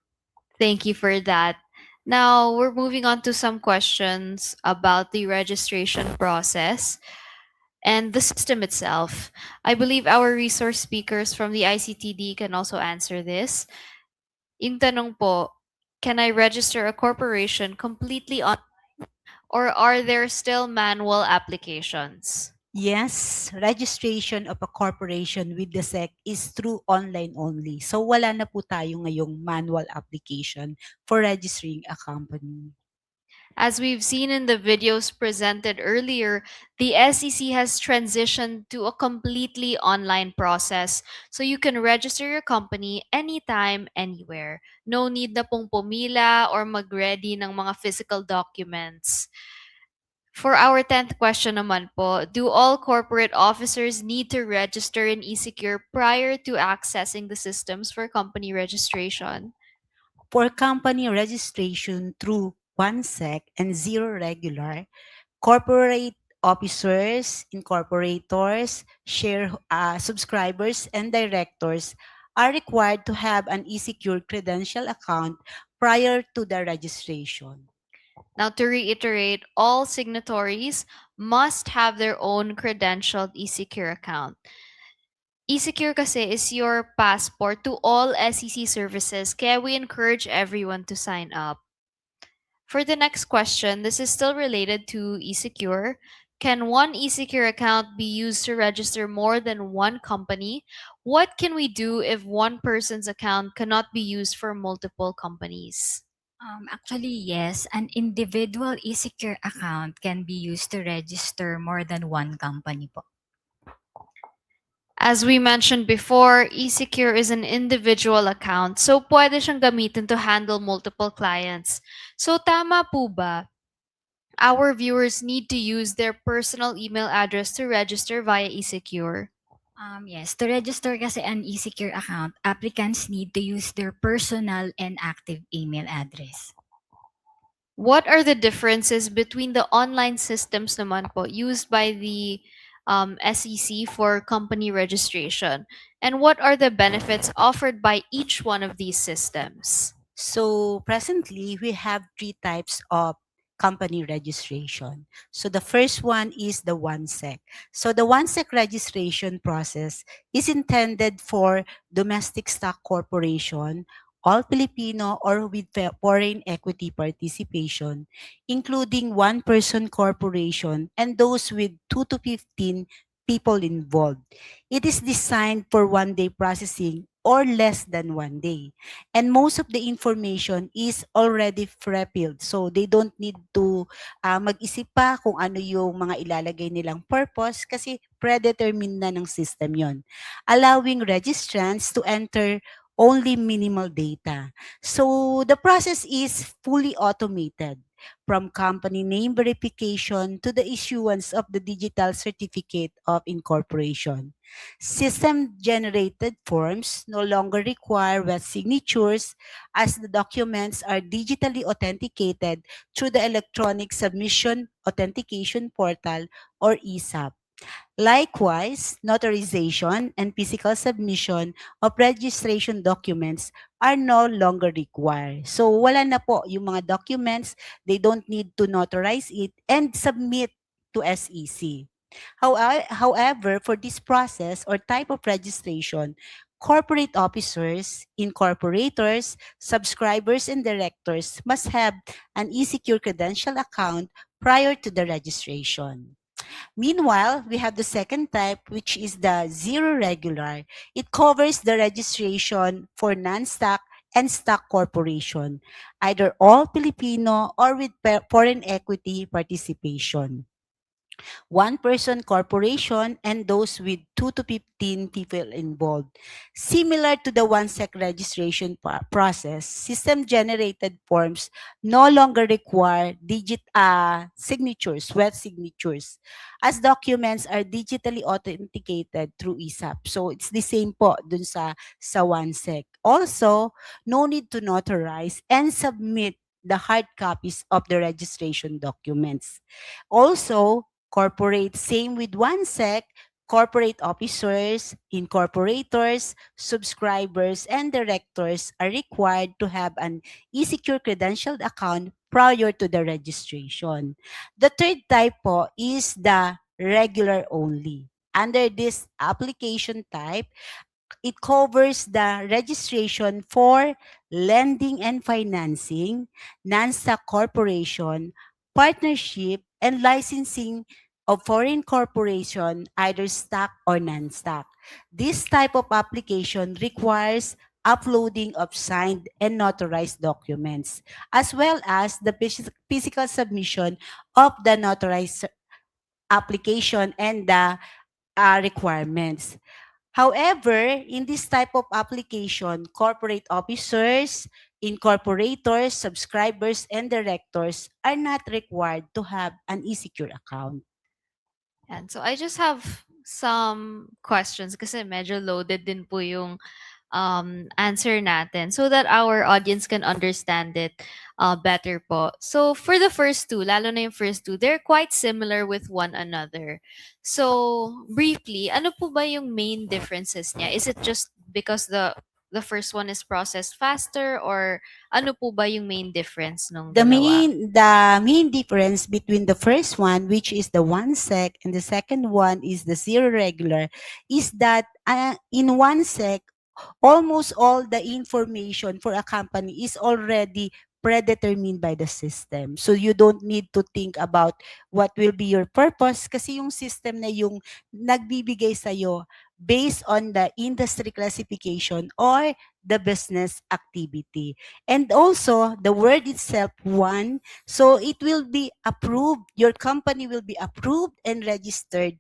Thank you for that. Now, we're moving on to some questions about the registration process and the system itself. I believe our resource speakers from the ICTD can also answer this. Yung tanong po, can I register a corporation completely online or are there still manual applications? Yes, registration of a corporation with the SEC is through online only. So wala na po tayo ngayong manual application for registering a company. As we've seen in the videos presented earlier, the SEC has transitioned to a completely online process. So you can register your company anytime, anywhere. No need na pong pumila or mag-ready ng mga physical documents. For our 10th question naman po, do all corporate officers need to register in eSecure prior to accessing the systems for company registration? For company registration through OneSec and Zero Regular, corporate officers, incorporators, subscribers, and directors are required to have an eSecure credential account prior to the registration. Now, to reiterate, all signatories must have their own credentialed eSecure account. eSecure kasi is your passport to all SEC services, kaya we encourage everyone to sign up. For the next question, this is still related to eSecure. Can one eSecure account be used to register more than one company? What can we do if one person's account cannot be used for multiple companies? Actually, yes, an individual eSecure account can be used to register more than one company po. As we mentioned before, eSecure is an individual account, so pwede siyang gamitin to handle multiple clients. So tama po ba? Our viewers need to use their personal email address to register via eSecure. Yes, to register kasi an eSecure account, applicants need to use their personal and active email address. What are the differences between the online systems naman po used by the SEC for company registration? And what are the benefits offered by each one of these systems? So presently, we have 3 types of company registration. So the first one is the OneSec. So the OneSec registration process is intended for domestic stock corporation, all Filipino or with foreign equity participation, including one-person corporation and those with 2 to 15 people involved. It is designed for one-day processing or less than 1 day. And most of the information is already pre-filled. So they don't need to mag-isip pa kung ano yung mga ilalagay nilang purpose kasi predetermined na ng system yon, allowing registrants to enter only minimal data. So the process is fully automated, from company name verification to the issuance of the digital certificate of incorporation. System-generated forms no longer require wet signatures as the documents are digitally authenticated through the Electronic Submission Authentication Portal or ESAP. Likewise, notarization and physical submission of registration documents are no longer required. So wala na po yung mga documents, they don't need to notarize it and submit to SEC. However, for this process or type of registration, corporate officers, incorporators, subscribers, and directors must have an eSecure credential account prior to the registration. Meanwhile, we have the second type, which is the Zero Regular. It covers the registration for non-stock and stock corporation, either all Filipino or with foreign equity participation. one-person corporation, and those with 2 to 15 people involved. Similar to the one-sec registration process, system-generated forms no longer require signatures, wet signatures, as documents are digitally authenticated through ESAP. So it's the same po dun sa one-sec. Also, no need to notarize and submit the hard copies of the registration documents. Also, corporate, same with OneSec, corporate officers, incorporators, subscribers, and directors are required to have an e-secure credentialed account prior to the registration. The third type po is the regular only. Under this application type, it covers the registration for lending and financing, non-stock corporation, partnership, and licensing of foreign corporation, either stock or non-stock. This type of application requires uploading of signed and notarized documents, as well as the physical submission of the notarized application and the requirements. However, in this type of application, corporate officers, incorporators, subscribers, and directors are not required to have an e-secure account. And so I just have some questions kasi medyo loaded din po yung answer natin so that our audience can understand it better po. So for the first two, lalo na yung first two, they're quite similar with one another. So briefly, ano po ba yung main differences niya? Is it just because the first one is processed faster, or ano po ba yung main difference nung The dalawa? main difference between the first one, which is the one-sec, and the second one is the zero regular, is that in one-sec, almost all the information for a company is already predetermined by the system. So you don't need to think about what will be your purpose kasi yung system na yung nagbibigay sa'yo based on the industry classification or the business activity. And also, the word itself, one, so it will be approved, your company will be approved and registered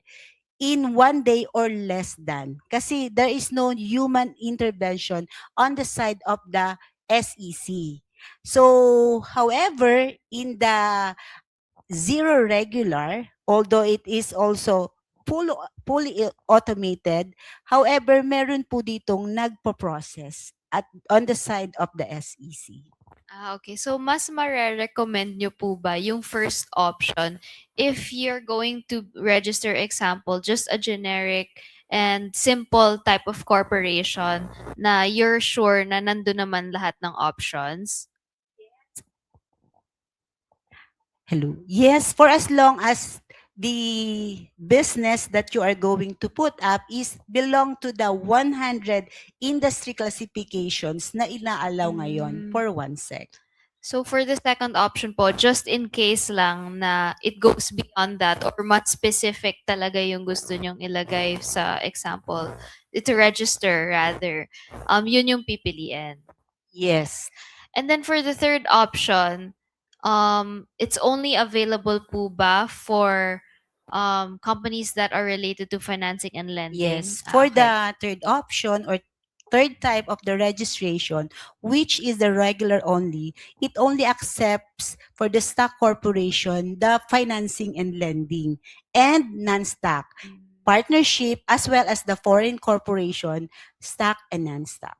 in 1 day or less than. Kasi there is no human intervention on the side of the SEC. So, however, in the zero regular, although it is also fully automated, however, meron po ditong nagpo-process on the side of the SEC. Okay. So, mas mare-recommend nyo po ba yung first option if you're going to register, example, just a generic and simple type of corporation na you're sure na nandun naman lahat ng options? Hello. Yes, for as long as the business that you are going to put up is belong to the 100 industry classifications na inaalaw ngayon for OneSec. So for the second option po, just in case lang na it goes beyond that or much specific talaga yung gusto nyong ilagay sa example, to register rather, yun yung pipiliin. Yes. And then for the third option, it's only available po ba for companies that are related to financing and lending? Yes. For the third option or third type of the registration, which is the regular only, it only accepts for the stock corporation, the financing and lending, and non-stock, partnership, as well as the foreign corporation, stock and non-stock.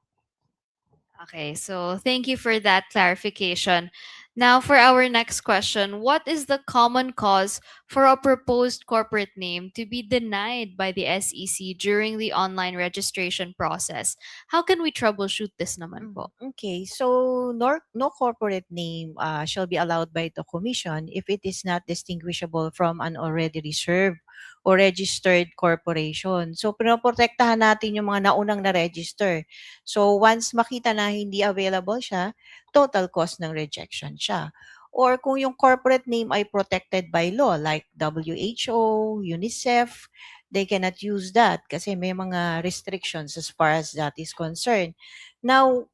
Okay, so thank you for that clarification. Now, for our next question, what is the common cause for a proposed corporate name to be denied by the SEC during the online registration process? How can we troubleshoot this naman po? Okay, so no corporate name shall be allowed by the commission if it is not distinguishable from an already reserved or registered corporation. So, pinoprotektahan natin yung mga naunang na-register. So, once makita na hindi available siya, total cost ng rejection siya. Or kung yung corporate name ay protected by law like WHO, UNICEF, they cannot use that kasi may mga restrictions as far as that is concerned. Now,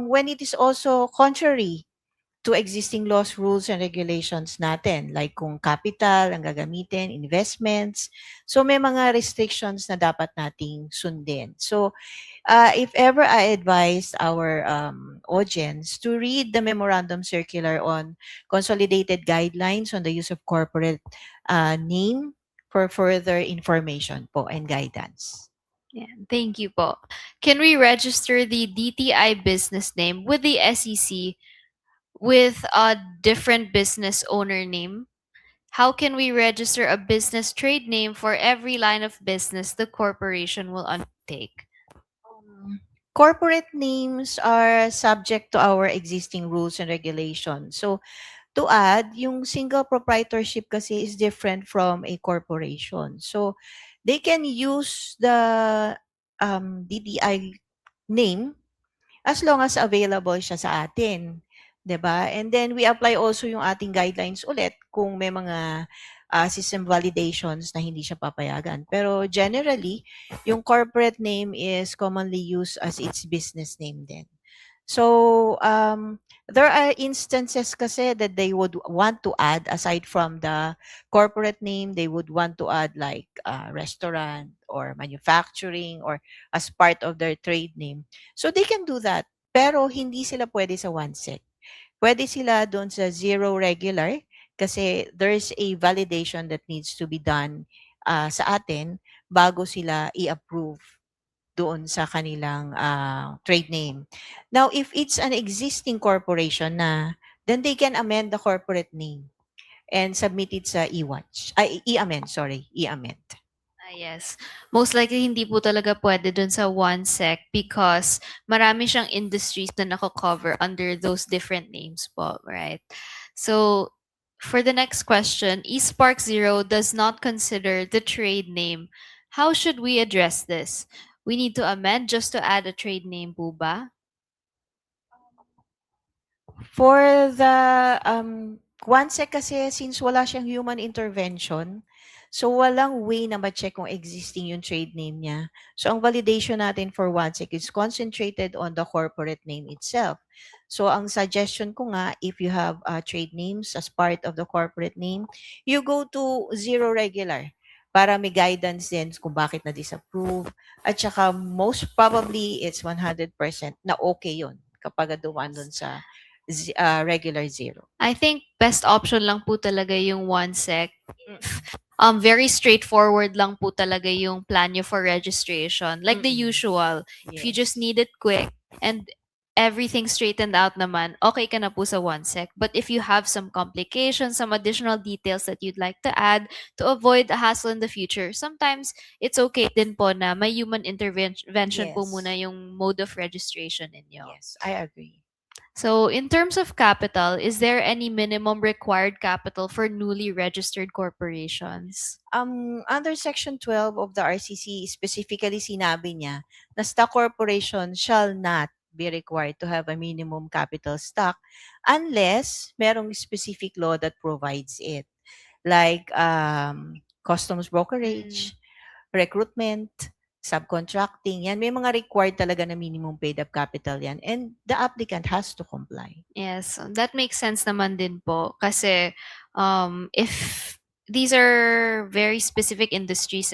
when it is also contrary to existing laws, rules, and regulations natin. Like kung capital ang gagamitin, investments. So may mga restrictions na dapat nating sundin. So if ever I advise our audience to read the memorandum circular on consolidated guidelines on the use of corporate name for further information po and guidance. Yeah, thank you po. Can we register the DTI business name with the SEC with a different business owner name? How can we register a business trade name for every line of business the corporation will undertake? Corporate names are subject to our existing rules and regulations. So to add, yung single proprietorship kasi is different from a corporation. So they can use the DTI name as long as available siya sa atin. 'Di ba? And then we apply also yung ating guidelines ulit kung may mga system validations na hindi siya papayagan. Pero generally, yung corporate name is commonly used as its business name din. So, there are instances kasi that they would want to add, aside from the corporate name, they would want to add like restaurant or manufacturing or as part of their trade name. So, they can do that. Pero hindi sila pwede sa one sec. Pwede sila doon sa zero regular kasi there's a validation that needs to be done sa atin bago sila i-approve doon sa kanilang trade name. Now, if it's an existing corporation na, then they can amend the corporate name and submit it sa e-watch. I-amend, sorry, i-amend. Yes. Most likely, hindi po talaga pwede dun sa one sec because marami siyang industries na nako-cover under those different names po, right? So, for the next question, eSpark Zero does not consider the trade name. How should we address this? We need to amend just to add a trade name po ba? For the OneSec kasi, since wala siyang human intervention, so walang way na ma-check kung existing yung trade name niya. So ang validation natin for OneSec is concentrated on the corporate name itself. So ang suggestion ko nga, if you have trade names as part of the corporate name, you go to zero regular para may guidance din kung bakit na-disapprove. At saka most probably, it's 100% na okay yun kapag dumaan dun sa regular zero. I think best option lang po talaga yung one sec. Very straightforward lang po talaga yung plan nyo for registration. Like the usual. If you just need it quick and everything straightened out naman, okay ka na po sa one sec. But if you have some complications, some additional details that you'd like to add to avoid a hassle in the future, sometimes it's okay din po na may human intervention po muna yung mode of registration ninyo. Yes, I agree. So, in terms of capital, is there any minimum required capital for newly registered corporations? Under Section 12 of the RCC, specifically sinabi niya na stock corporation shall not be required to have a minimum capital stock unless merong specific law that provides it. Like customs brokerage, recruitment, subcontracting, yan. May mga required talaga na minimum paid up capital yan. And the applicant has to comply. Yes, that makes sense naman din po. Kasi if these are very specific industries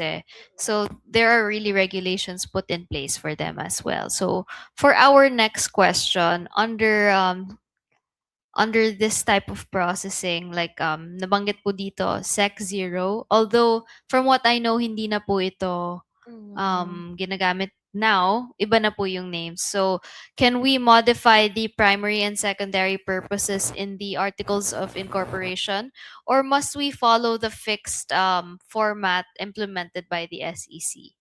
so there are really regulations put in place for them as well. So for our next question, under this type of processing, like nabanggit po dito, SEC 0, although from what I know, hindi na po ito ginagamit now, iba na po yung names. So, can we modify the primary and secondary purposes in the articles of incorporation, or must we follow the fixed format implemented by the SEC?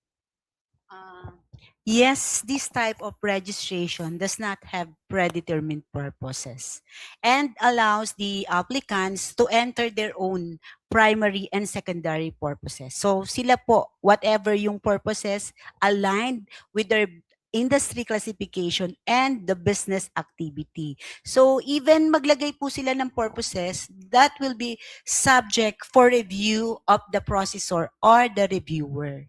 Yes, this type of registration does not have predetermined purposes and allows the applicants to enter their own primary and secondary purposes. So sila po, whatever yung purposes aligned with their industry classification and the business activity. So even maglagay po sila ng purposes, that will be subject for review of the processor or the reviewer.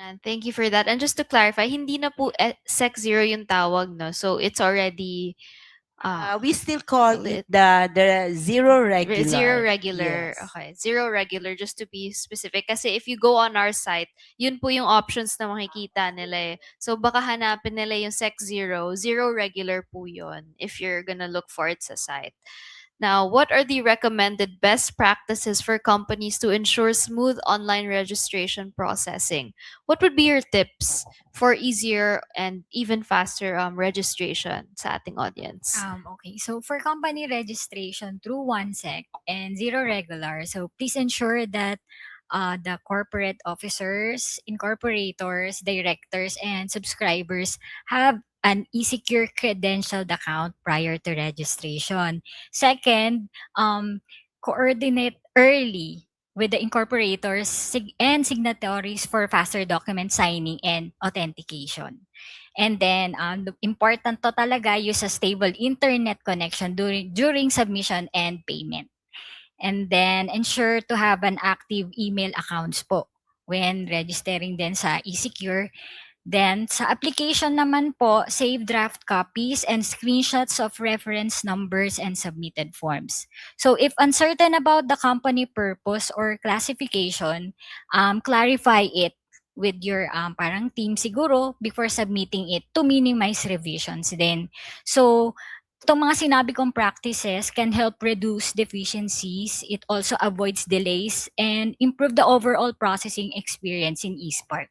And thank you for that. And just to clarify, hindi na po SEC 0 yung tawag, no? So it's already We still call it the zero regular. Zero regular. Yes. Okay, zero regular just to be specific. Kasi if you go on our site, yun po yung options na makikita nila eh. So baka hanapin nila yung Sec Zero. Zero regular po yun if you're gonna look for it sa site. Now, what are the recommended best practices for companies to ensure smooth online registration processing? What would be your tips for easier and even faster registration sa ating audience? Okay, so for company registration through OneSec and Zero Regular, so please ensure that the corporate officers, incorporators, directors, and subscribers have an eSecure credentialed account prior to registration. Second, coordinate early with the incorporators and signatories for faster document signing and authentication. And then, important to talaga use a stable internet connection during submission and payment. And then, ensure to have an active email accounts po when registering din sa eSecure. Then, sa application naman po, save draft copies and screenshots of reference numbers and submitted forms. So, if uncertain about the company purpose or classification, clarify it with your parang team siguro before submitting it to minimize revisions din. So, itong mga sinabi kong practices can help reduce deficiencies. It also avoids delays and improve the overall processing experience in eSpark.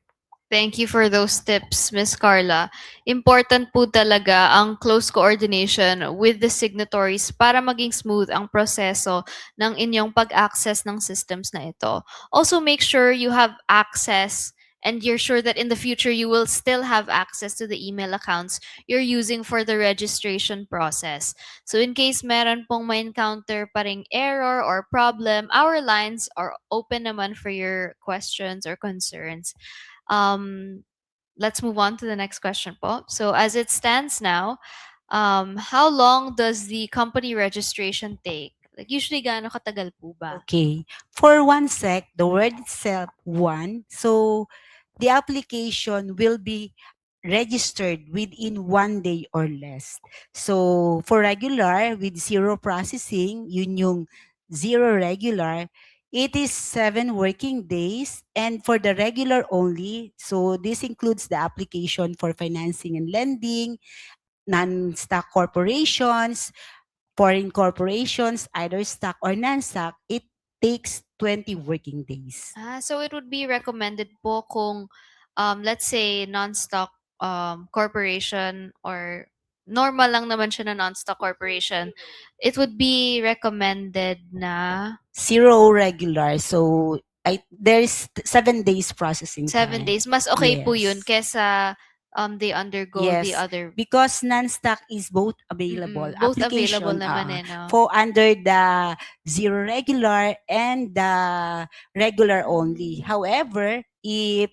Thank you for those tips, Miss Carla. Important po talaga ang close coordination with the signatories para maging smooth ang proseso ng inyong pag-access ng systems na ito. Also, make sure you have access and you're sure that in the future you will still have access to the email accounts you're using for the registration process. So in case meron pong ma-encounter pa ring error or problem, our lines are open naman for your questions or concerns. Let's move on to the next question po. So as it stands now, how long does the company registration take? Like usually gaano katagal po ba? Okay. For OneSec, the word itself, one, so the application will be registered within 1 day or less. So for regular, with zero processing, yun yung zero regular, it is 7 working days. And for the regular only, so this includes the application for financing and lending, non-stock corporations, foreign corporations, either stock or non-stock, it takes 20 working days. So it would be recommended po kung let's say non-stock corporation or normal lang naman siya na non-stock corporation, it would be recommended na Zero regular. So there's 7 days processing 7 time. days. Mas okay po yun Yes. kesa they undergo the Yes, other. because non-stock is both available. Both Application, available naman eh, no? for under the zero regular and the regular only. However, if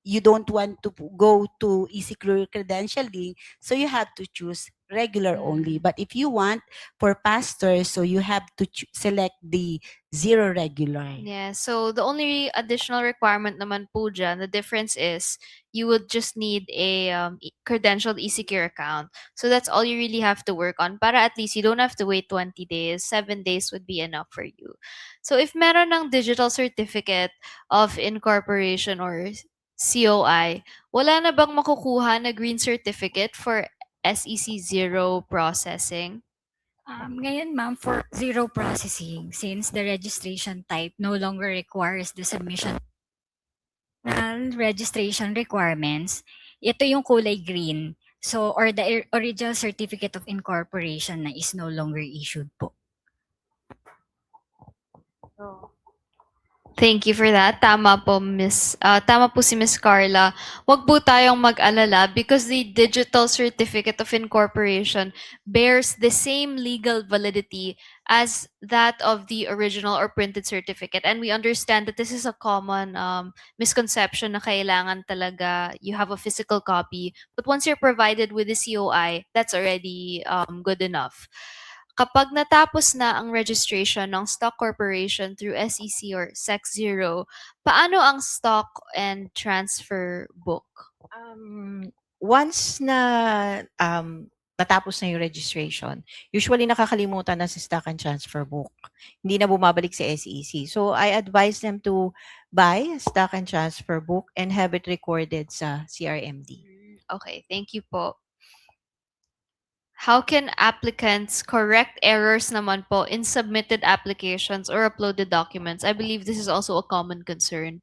you don't want to go to eSecure credentialing, so you have to choose regular only. But if you want for pastors, so you have to select the zero regular. Yeah, so the only additional requirement naman po dyan, the difference is you would just need a credentialed eSecure account. So that's all you really have to work on para at least you don't have to wait 20 days. 7 days would be enough for you. So if meron ng digital certificate of incorporation or COI, wala na bang makukuha na green certificate for SEC zero processing? Ngayon, ma'am, for zero processing, since the registration type no longer requires the submission registration requirements, ito yung kulay green. So, or the original certificate of incorporation na is no longer issued po. Thank you for that. Tama po, tama po si Miss Carla. Huwag po tayong mag-alala because the digital certificate of incorporation bears the same legal validity as that of the original or printed certificate. And we understand that this is a common misconception na kailangan talaga you have a physical copy. But once you're provided with the COI, that's already good enough. Kapag natapos na ang registration ng stock corporation through SEC or SEC Zero, paano ang stock and transfer book? Once na natapos na yung registration, usually nakakalimutan na sa stock and transfer book. Hindi na bumabalik sa SEC. So I advise them to buy a stock and transfer book and have it recorded sa CRMD. Okay, thank you po. How can applicants correct errors naman po in submitted applications or uploaded documents? I believe this is also a common concern.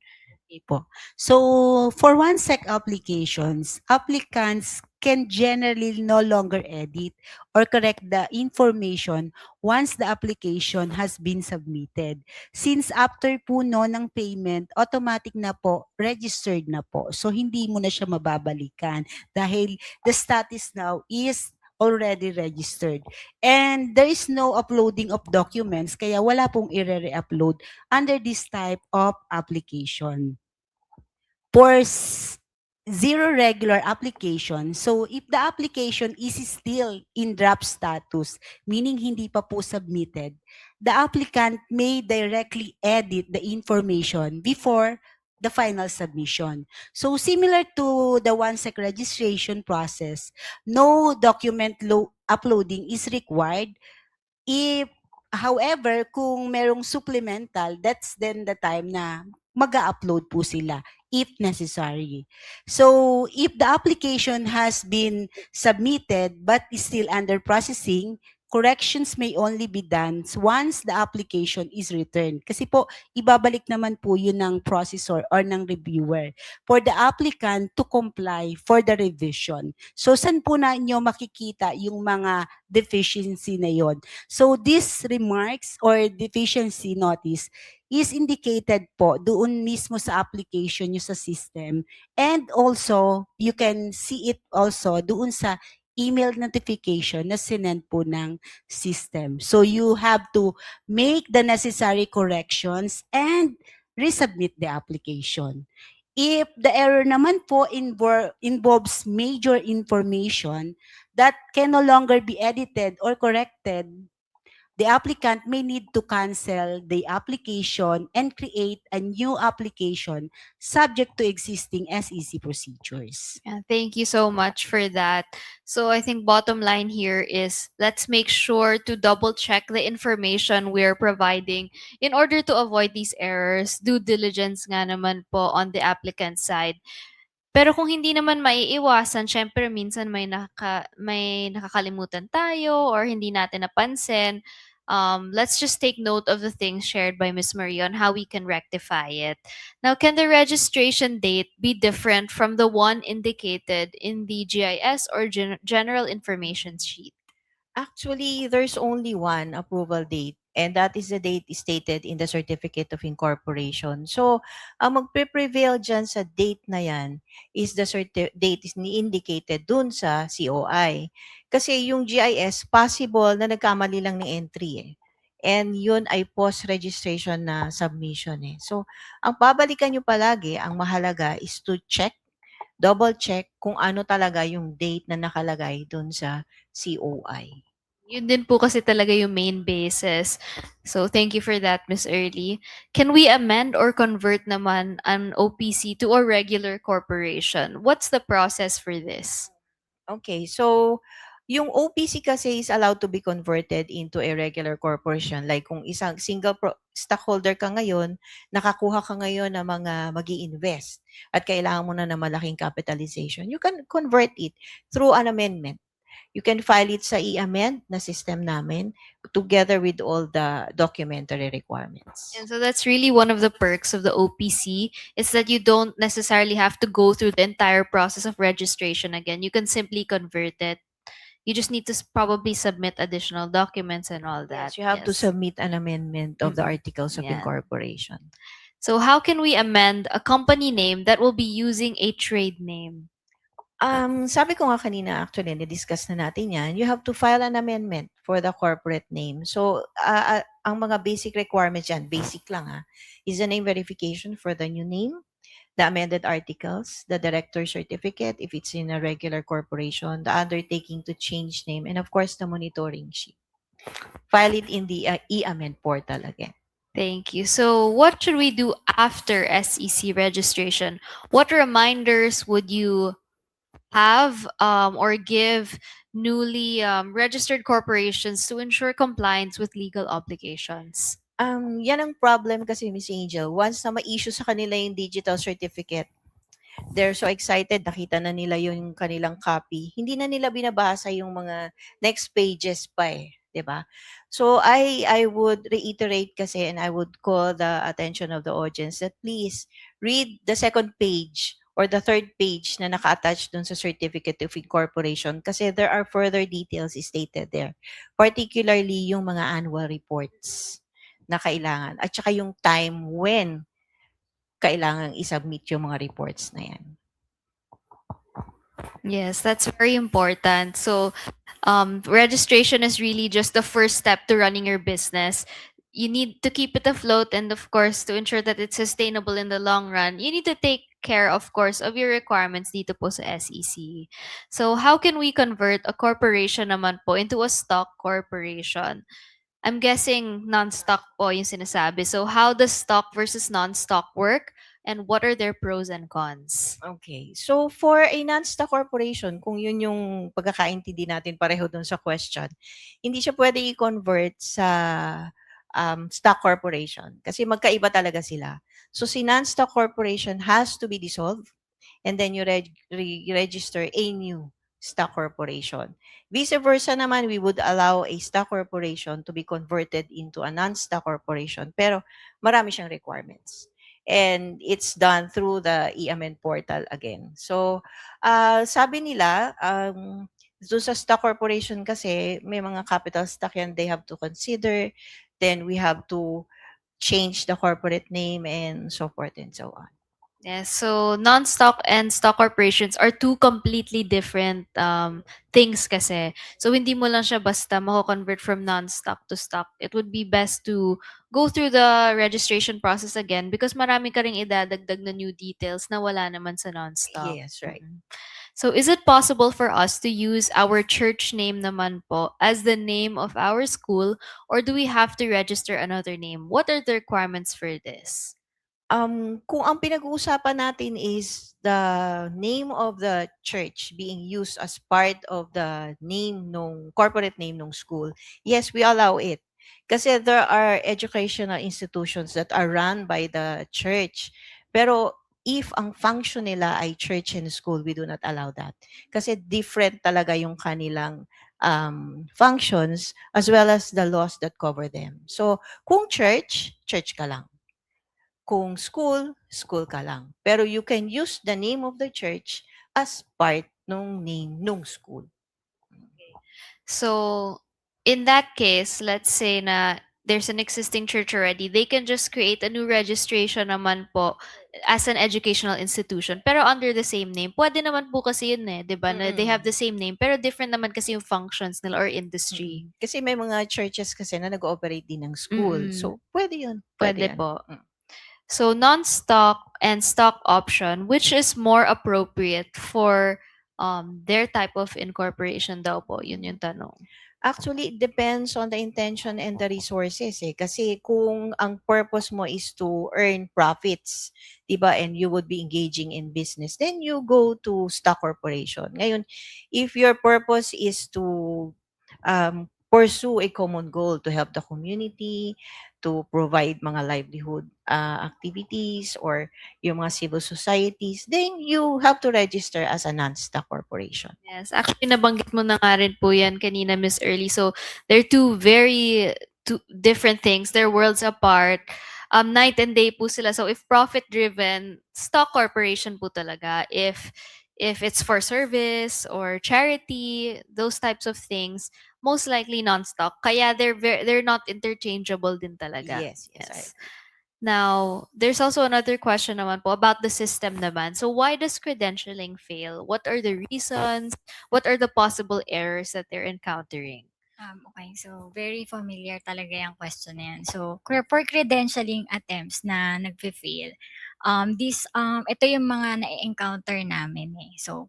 Po. So, for one-sec applications, applicants can generally no longer edit or correct the information once the application has been submitted. Since after po no ng payment, automatic na po, registered na po. So, hindi mo na siya mababalikan dahil the status now is already registered. And there is no uploading of documents, kaya wala pong i-re-upload under this type of application. For zero regular application, so if the application is still in draft status, meaning hindi pa po submitted, the applicant may directly edit the information before the final submission. So similar to the one-sec registration process, no document uploading is required. However, kung merong supplemental, that's then the time na mag-upload po sila if necessary. So if the application has been submitted but is still under processing, corrections may only be done once the application is returned. Kasi po, ibabalik naman po yun ng processor or ng reviewer for the applicant to comply for the revision. So, saan po na nyo makikita yung mga deficiency na yon? So, these remarks or deficiency notice is indicated po doon mismo sa application nyo sa system. And also, you can see it also doon sa email notification na sinend po ng system. So you have to make the necessary corrections and resubmit the application. If the error naman po involves major information that can no longer be edited or corrected, the applicant may need to cancel the application and create a new application subject to existing SEC procedures. Yeah, thank you so much for that. So I think bottom line here is let's make sure to double check the information we're providing in order to avoid these errors. Due diligence nga naman po on the applicant side. Pero kung hindi naman maiiwasan, syempre minsan may nakakalimutan tayo or hindi natin napansin. Let's just take note of the things shared by Ms. Maria on how we can rectify it. Now, can the registration date be different from the one indicated in the GIS or General Information Sheet? Actually, there's only one approval date, and that is the date stated in the Certificate of Incorporation. So, ang magpe-prevail dyan sa date na yan is the date is indicated dun sa COI. Kasi yung GIS, possible na nagkamali lang ni entry eh. And yun ay post-registration na submission eh. So, ang babalikan nyo palagi, ang mahalaga is to check, double check kung ano talaga yung date na nakalagay dun sa COI. Yun din po kasi talaga yung main basis. So thank you for that, Ms. Early. Can we amend or convert naman an OPC to a regular corporation? What's the process for this? Okay, so yung OPC kasi is allowed to be converted into a regular corporation. Like kung isang single stockholder ka ngayon, nakakuha ka ngayon ng mga magi-invest at kailangan mo na ng malaking capitalization, you can convert it through an amendment. You can file it sa e-amend na system namin together with all the documentary requirements. And so that's really one of the perks of the OPC is that you don't necessarily have to go through the entire process of registration again. You can simply convert it. You just need to probably submit additional documents and all that. Yes, you have to submit an amendment of the Articles of Yeah. Incorporation. So how can we amend a company name that will be using a trade name? Sabi ko nga kanina, actually, na-discuss na natin yan, you have to file an amendment for the corporate name. So, ang mga basic requirements yan, basic lang is the name verification for the new name, the amended articles, the director certificate, if it's in a regular corporation, the undertaking to change name, and of course, the monitoring sheet. File it in the e-amend portal again. Thank you. So what should we do after SEC registration? What reminders would you have or give newly registered corporations to ensure compliance with legal obligations? Yan ang problem kasi, Miss Angel. Once na ma-issue sa kanila yung digital certificate, they're so excited, nakita na nila yung kanilang copy. Hindi na nila binabasa yung mga next pages pa eh. 'Di ba? So I would reiterate kasi, and I would call the attention of the audience that please read the second page or the third page na naka-attach dun sa certificate of incorporation kasi there are further details stated there. Particularly yung mga annual reports na kailangan at saka yung time when kailangang i-submit yung mga reports na yan. Yes, that's very important. So, registration is really just the first step to running your business. You need to keep it afloat, and of course, to ensure that it's sustainable in the long run, you need to take care, of course, of your requirements dito po sa SEC. So, how can we convert a corporation naman po into a stock corporation? I'm guessing non-stock po yung sinasabi. So, how does stock versus non-stock work? And what are their pros and cons? Okay. So, for a non-stock corporation, kung yun yung pagkakaintindi natin pareho dun sa question, hindi siya pwede i-convert sa stock corporation kasi magkaiba talaga sila. So, si non-stock corporation has to be dissolved and then you register a new stock corporation. Vice versa naman, we would allow a stock corporation to be converted into a non-stock corporation pero marami siyang requirements. And it's done through the e-amend portal again. So, sabi nila, doon sa stock corporation kasi, may mga capital stock yan they have to consider. Then we have to change the corporate name and so forth and so on. Yes, so non-stock and stock corporations are two completely different things kasi. So hindi mo lang siya basta mako-convert from non-stock to stock. It would be best to go through the registration process again because marami ka ring idadagdag na new details na wala naman sa non-stock. Yes, right. So is it possible for us to use our church name naman po as the name of our school or do we have to register another name? What are the requirements for this? Kung ang pinag-uusapan natin is the name of the church being used as part of the name nung corporate name nung school, yes, we allow it. Kasi there are educational institutions that are run by the church. Pero if ang function nila ay church and school, we do not allow that. Kasi different talaga yung kanilang functions as well as the laws that cover them. So, kung church, church ka lang. Kung school, school ka lang. Pero you can use the name of the church as part ng name nung school. So, in that case, let's say na there's an existing church already, they can just create a new registration naman po as an educational institution, pero under the same name. Pwede naman po kasi yun eh, di ba? Na they have the same name, pero different naman kasi yung functions nila or industry. Kasi may mga churches kasi na nag-ooperate din ng school. So, pwede yun. Pwede yan. po. So, non-stock and stock option, which is more appropriate for their type of incorporation daw po? Yun yung tanong. Actually, it depends on the intention and the resources eh. Kasi kung ang purpose mo is to earn profits, diba, and you would be engaging in business, then you go to stock corporation. Ngayon, if your purpose is to pursue a common goal to help the community, to provide mga livelihood activities or yung mga civil societies, then you have to register as a non-stock corporation. Yes, actually nabanggit mo na nga rin po yan kanina, Miss Early. So, they're two different things. They're worlds apart. Night and day po sila. So, if profit-driven, stock corporation po talaga. If it's for service or charity, those types of things, most likely non-stock. Kaya they're not interchangeable din talaga. Yes. Now, there's also another question naman po about the system naman. So why does credentialing fail? What are the reasons? What are the possible errors that they're encountering? Okay, so very familiar talaga yung question na yan. So, for credentialing attempts na nagpe-fail, ito yung mga na-encounter namin eh. So,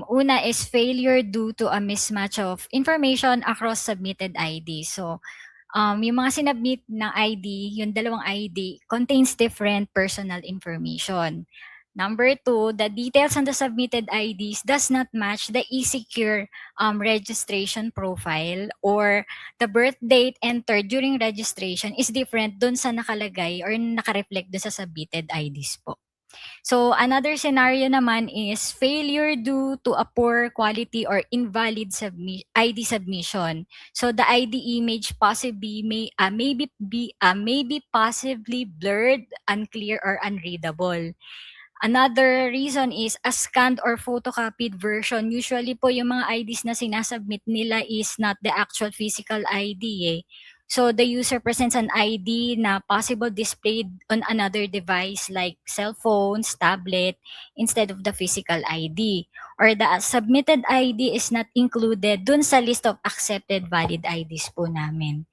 una is failure due to a mismatch of information across submitted ID. So, yung mga sinubmit ng ID, yung dalawang ID, contains different personal information. Number two, the details on the submitted IDs does not match the eSecure registration profile, or the birth date entered during registration is different dun sa nakalagay or nakareflect dun sa submitted IDs po. So another scenario naman is failure due to a poor quality or invalid ID submission. So the ID image possibly may be possibly blurred, unclear, or unreadable. Another reason is a scanned or photocopied version. Usually po yung mga IDs na sinasubmit nila is not the actual physical ID eh. So the user presents an ID na possible displayed on another device like cell phones, tablet, instead of the physical ID. Or the submitted ID is not included dun sa list of accepted valid IDs po namin.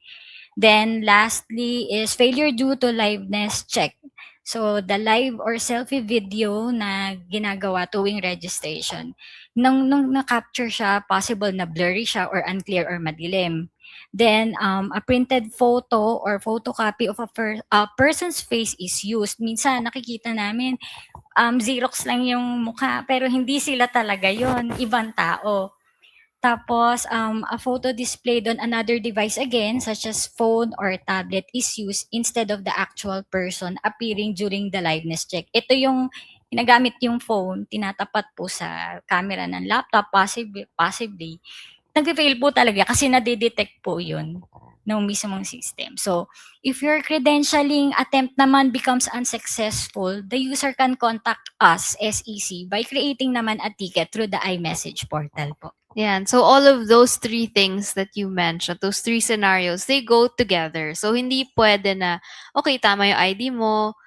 Then lastly is failure due to liveness check. So the live or selfie video na ginagawa tuwing registration, nung na-capture siya, possible na blurry siya or unclear or madilim. Then a printed photo or photocopy of a person's face is used. Minsan nakikita namin Xerox lang yung mukha pero hindi sila talaga yon, ibang tao. Tapos, a photo displayed on another device again, such as phone or tablet, is used instead of the actual person appearing during the liveness check. Ito yung ginagamit yung phone, tinatapat po sa camera ng laptop, possibly. Nag-fail po talaga kasi nadidetect po yun ng mismong system. So, if your credentialing attempt naman becomes unsuccessful, the user can contact us, SEC, by creating naman a ticket through the iMessage portal po. Yeah, so all of those three things that you mentioned, those three scenarios, they go together. So hindi pwede na, okay, tama yung ID mo,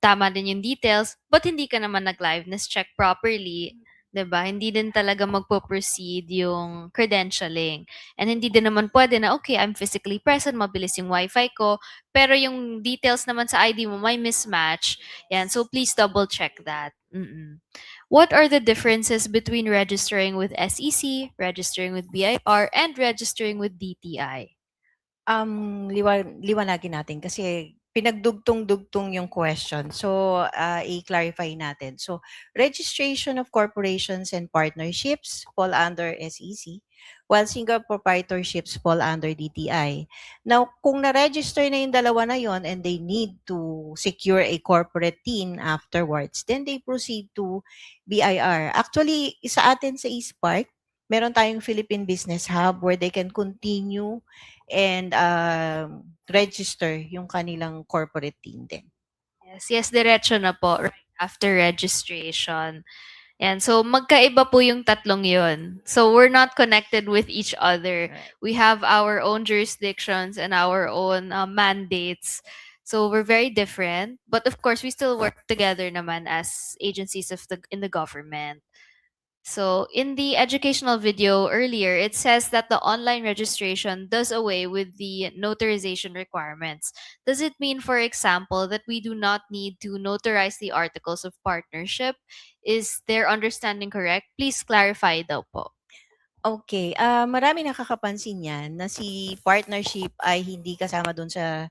tama din yung details, but hindi ka naman nag-liveness check properly. 'Di ba? Hindi din talaga magpo-proceed yung credentialing. And hindi din naman pwede na, okay, I'm physically present, mabilis yung wifi ko, pero yung details naman sa ID mo may mismatch. Yan, so please double check that. What are the differences between registering with SEC, registering with BIR, and registering with DTI? Liwanagin natin kasi pinagdugtong-dugtong yung question. So, i-clarify natin. So, registration of corporations and partnerships fall under SEC, while single proprietorships fall under DTI. Now, kung na-register na yung dalawa na yon and they need to secure a corporate team afterwards, then they proceed to BIR. Actually, sa atin sa eSpark, meron tayong Philippine Business Hub where they can continue and register yung kanilang corporate team din. Yes, diretso na po right after registration. And so magkaiba po yung tatlong yun. So we're not connected with each other. Right. We have our own jurisdictions and our own mandates. So we're very different, but of course we still work together naman as agencies in the government. So in the educational video earlier, it says that the online registration does away with the notarization requirements. Does it mean, for example, that we do not need to notarize the articles of partnership? Is their understanding correct? Please clarify daw po. Okay, marami nakakapansin yan na si partnership ay hindi kasama dun sa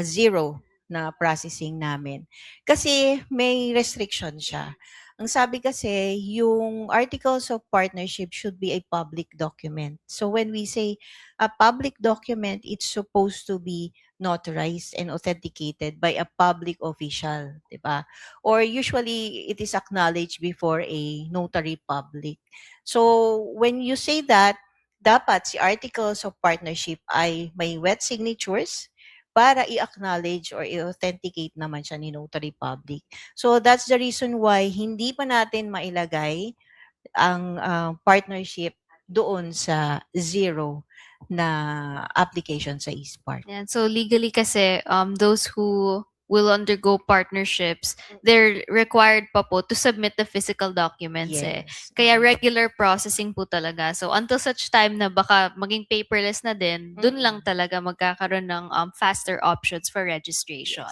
zero na processing namin. Kasi may restriction siya. Ang sabi kasi, yung articles of partnership should be a public document. So when we say a public document, it's supposed to be notarized and authenticated by a public official, di ba? Or usually, it is acknowledged before a notary public. So when you say that, dapat si articles of partnership ay may wet signatures, para i-acknowledge or i-authenticate naman siya ni Notary Public. So that's the reason why hindi pa natin mailagay ang partnership doon sa zero na application sa eSpark. And so legally kasi those who will undergo partnerships, they're required pa po to submit the physical documents Kaya regular processing po talaga. So until such time na baka maging paperless na din, dun lang talaga magkakaroon ng faster options for registration.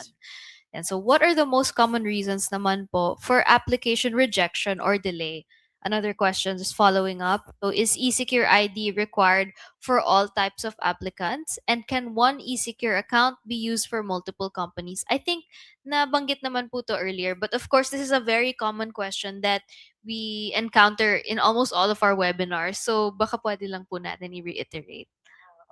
And so what are the most common reasons naman po for application rejection or delay? Another question just following up. So is eSecure ID required for all types of applicants? And can one eSecure account be used for multiple companies? I think nabanggit naman po to earlier, but of course, this is a very common question that we encounter in almost all of our webinars. So baka pwede lang po natin i-reiterate.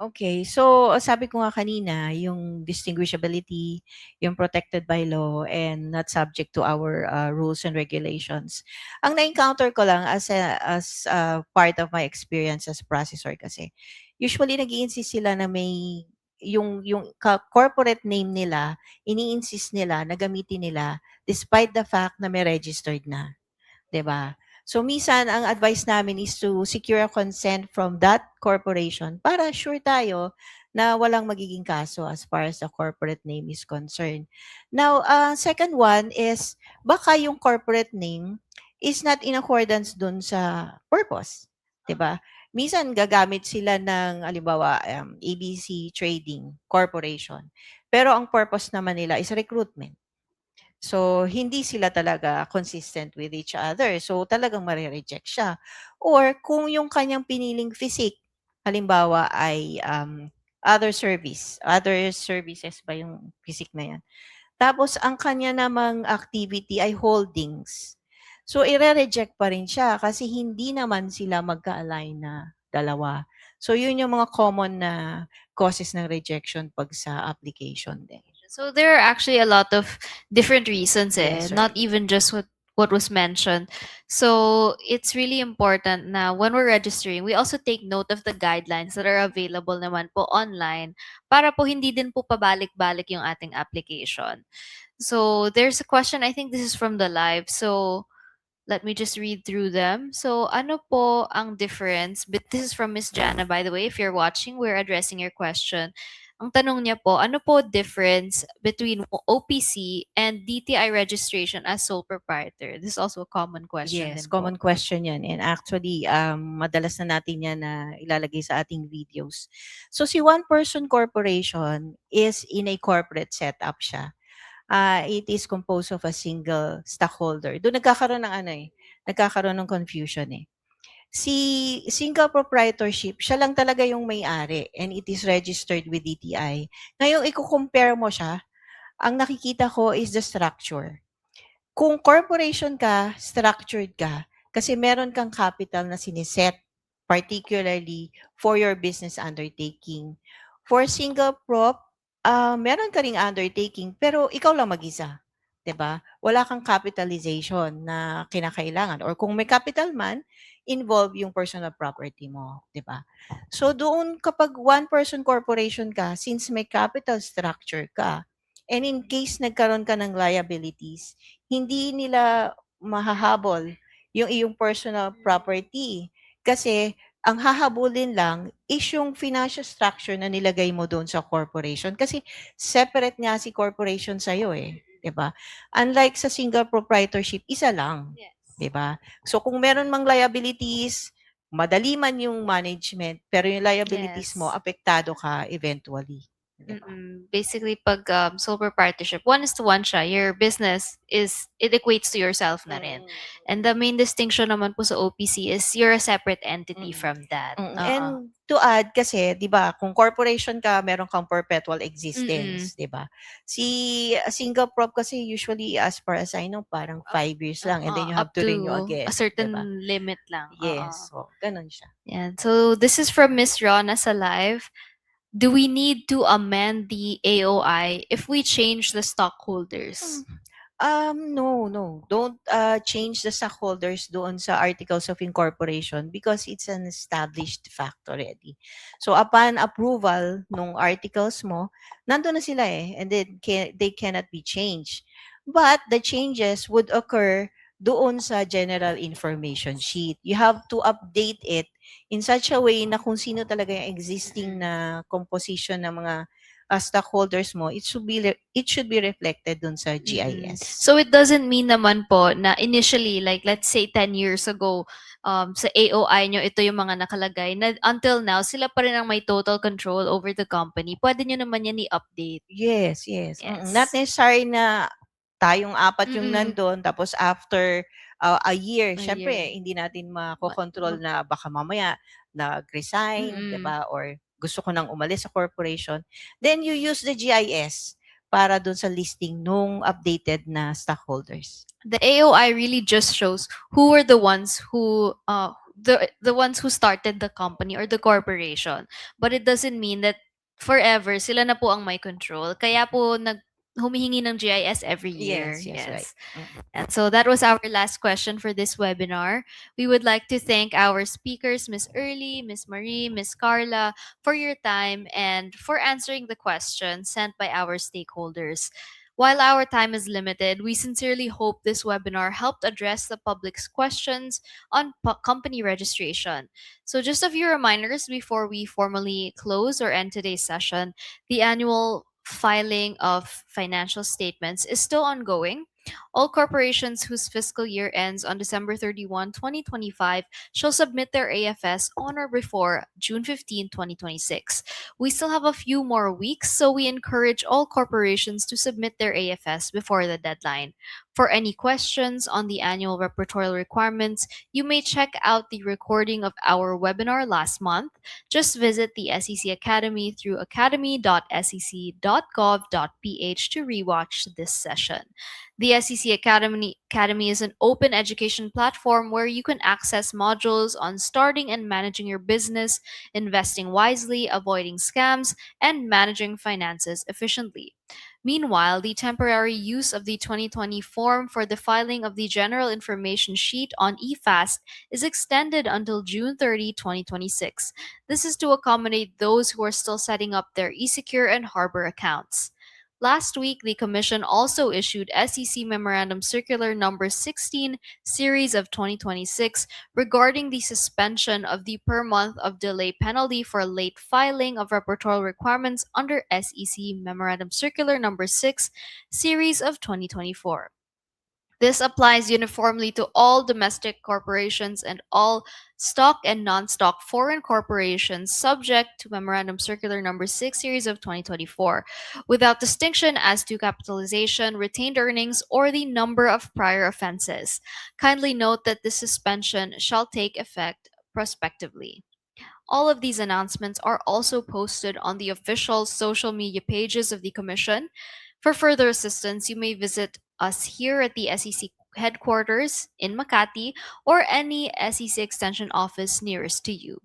Okay. So, sabi ko nga kanina, yung distinguishability, yung protected by law, and not subject to our rules and regulations. Ang na-encounter ko lang as part of my experience as processor kasi, usually nag-i-insist sila na may yung corporate name nila, ini-insist nila na gamitin nila despite the fact na may registered na. 'Di ba? So minsan ang advice namin is to secure a consent from that corporation para sure tayo na walang magiging kaso as far as the corporate name is concerned. Now, second one is baka yung corporate name is not in accordance dun sa purpose, 'di ba? Minsan gagamit sila ng halimbawa ABC Trading Corporation. Pero ang purpose naman nila is recruitment. So, hindi sila talaga consistent with each other. So, talagang mare-reject siya. Or kung yung kanyang piniling physique, halimbawa ay other services ba yung physique na yan. Tapos, ang kanya namang activity ay holdings. So, ire-reject pa rin siya kasi hindi naman sila magka-align na dalawa. So, yun yung mga common na causes ng rejection pag sa application din. So there are actually a lot of different reasons, Yes, not even just what was mentioned. So it's really important na when we're registering, we also take note of the guidelines that are available naman po online para po hindi din po pabalik-balik yung ating application. So there's a question, I think this is from the live. So let me just read through them. So ano po ang difference? But this is from Miss Jana, by the way. If you're watching, we're addressing your question. Ang tanong niya po, ano po difference between OPC and DTI registration as sole proprietor? This is also a common question. Yes, din po. common question yan. And actually, madalas na natin yan na ilalagay sa ating videos. So, si one-person corporation is in a corporate setup siya. It is composed of a single stockholder. Doon nagkakaroon ng nagkakaroon ng confusion eh. Si single proprietorship, siya lang talaga yung may-ari and it is registered with DTI. Ngayon, i-compare mo siya, ang nakikita ko is the structure. Kung corporation ka, structured ka, kasi meron kang capital na siniset, particularly for your business undertaking. For single prop, meron ka ring undertaking, pero ikaw lang mag-isa. 'Di ba? Wala kang capitalization na kinakailangan. Or kung may capital man, involve yung personal property mo. 'Di ba? So doon kapag one-person corporation ka, since may capital structure ka, and in case nagkaroon ka ng liabilities, hindi nila mahahabol yung iyong personal property. Kasi ang hahabulin lang is yung financial structure na nilagay mo doon sa corporation. Kasi separate nga si corporation sa'yo eh. 'Di ba? Unlike sa single proprietorship, isa lang. 'Di ba? So kung meron mang liabilities, madali man yung management, pero yung liabilities mo, apektado ka eventually. Basically, pag sole proprietorship, 1:1 siya. Your business it equates to yourself na rin. And the main distinction naman po sa OPC is you're a separate entity from that. And to add, kasi, di ba, kung corporation ka, meron kang perpetual existence, di ba? Si single prop kasi usually, as far as I know, parang 5 years lang and then you have Up to renew again. a certain diba? limit lang. Yes. So, ganun siya. Yeah. So this is from Miss Rona sa live. Do we need to amend the AOI if we change the stockholders? No. Don't change the stockholders doon sa articles of incorporation because it's an established fact already. So upon approval ng articles mo, nandun na sila eh, and then they cannot be changed. But the changes would occur doon sa general information sheet. You have to update it in such a way na kung sino talaga yung existing na composition ng mga stockholders mo, it should be reflected dun sa GIS. So it doesn't mean naman po na initially, like let's say 10 years ago, sa AOI nyo, ito yung mga nakalagay, na until now, sila pa rin ang may total control over the company. Pwede nyo naman yan i-update. Yes. Not necessary na tayong apat yung nandun, tapos after a year, A syempre year. hindi natin makokontrol na baka mamaya nag-resign, 'di ba? Or gusto ko nang umalis sa corporation. Then you use the GIS para dun sa listing nung updated na stockholders. The AOI really just shows who were the ones who the ones who started the company or the corporation. But it doesn't mean that forever sila na po ang may control. Kaya po humihingi ng GIS every year. Yes, right. And so that was our last question for this webinar. We would like to thank our speakers, Ms. Early, Ms. Marie, Ms. Carla, for your time and for answering the questions sent by our stakeholders. While our time is limited, we sincerely hope this webinar helped address the public's questions on company registration. So just a few reminders before we formally close or end today's session. The annual filing of financial statements is still ongoing. All corporations whose fiscal year ends on December 31, 2025 shall submit their AFS on or before June 15, 2026. We still have a few more weeks, so we encourage all corporations to submit their AFS before the deadline. For any questions on the annual repertorial requirements, you may check out the recording of our webinar last month. Just visit the SEC Academy through academy.sec.gov.ph to rewatch this session. The SEC Academy is an open education platform where you can access modules on starting and managing your business, investing wisely, avoiding scams, and managing finances efficiently. Meanwhile, the temporary use of the 2020 form for the filing of the General Information Sheet on eFast is extended until June 30, 2026. This is to accommodate those who are still setting up their eSecure and Harbor accounts. Last week, the Commission also issued SEC Memorandum Circular Number 16, Series of 2026, regarding the suspension of the per month of delay penalty for late filing of repertorial requirements under SEC Memorandum Circular Number 6, Series of 2024. This applies uniformly to all domestic corporations and all stock and non-stock foreign corporations subject to Memorandum Circular Number 6 Series of 2024, without distinction as to capitalization, retained earnings, or the number of prior offenses. Kindly note that this suspension shall take effect prospectively. All of these announcements are also posted on the official social media pages of the Commission. For further assistance, you may visit us here at the SEC headquarters in Makati or any SEC Extension office nearest to you.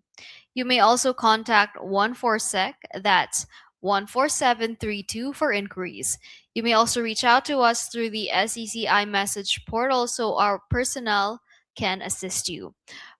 You may also contact 14SEC, that's 14732 for inquiries. You may also reach out to us through the SEC iMessage portal so our personnel can assist you.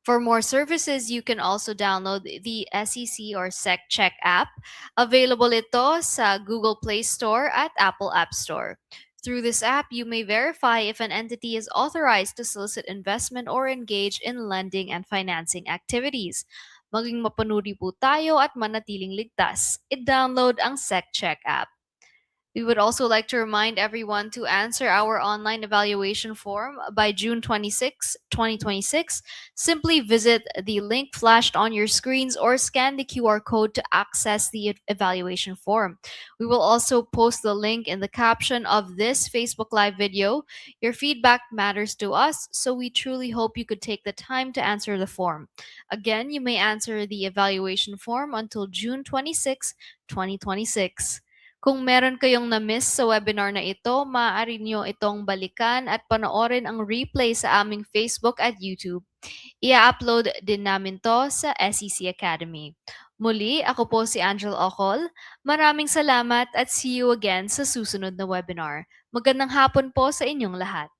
For more services, you can also download the SEC or SEC Check app. Available ito sa Google Play Store at Apple App Store. Through this app, you may verify if an entity is authorized to solicit investment or engage in lending and financing activities. Maging mapanuri po tayo at manatiling ligtas. I-download ang SEC Check app. We would also like to remind everyone to answer our online evaluation form by June 26, 2026. Simply visit the link flashed on your screens or scan the QR code to access the evaluation form. We will also post the link in the caption of this Facebook Live video. Your feedback matters to us, so we truly hope you could take the time to answer the form. Again, you may answer the evaluation form until June 26, 2026. Kung meron kayong na-miss sa webinar na ito, maaari nyo itong balikan at panoorin ang replay sa aming Facebook at YouTube. I-upload din namin to sa SEC Academy. Muli, ako po si Angela Ocol. Maraming salamat at see you again sa susunod na webinar. Magandang hapon po sa inyong lahat.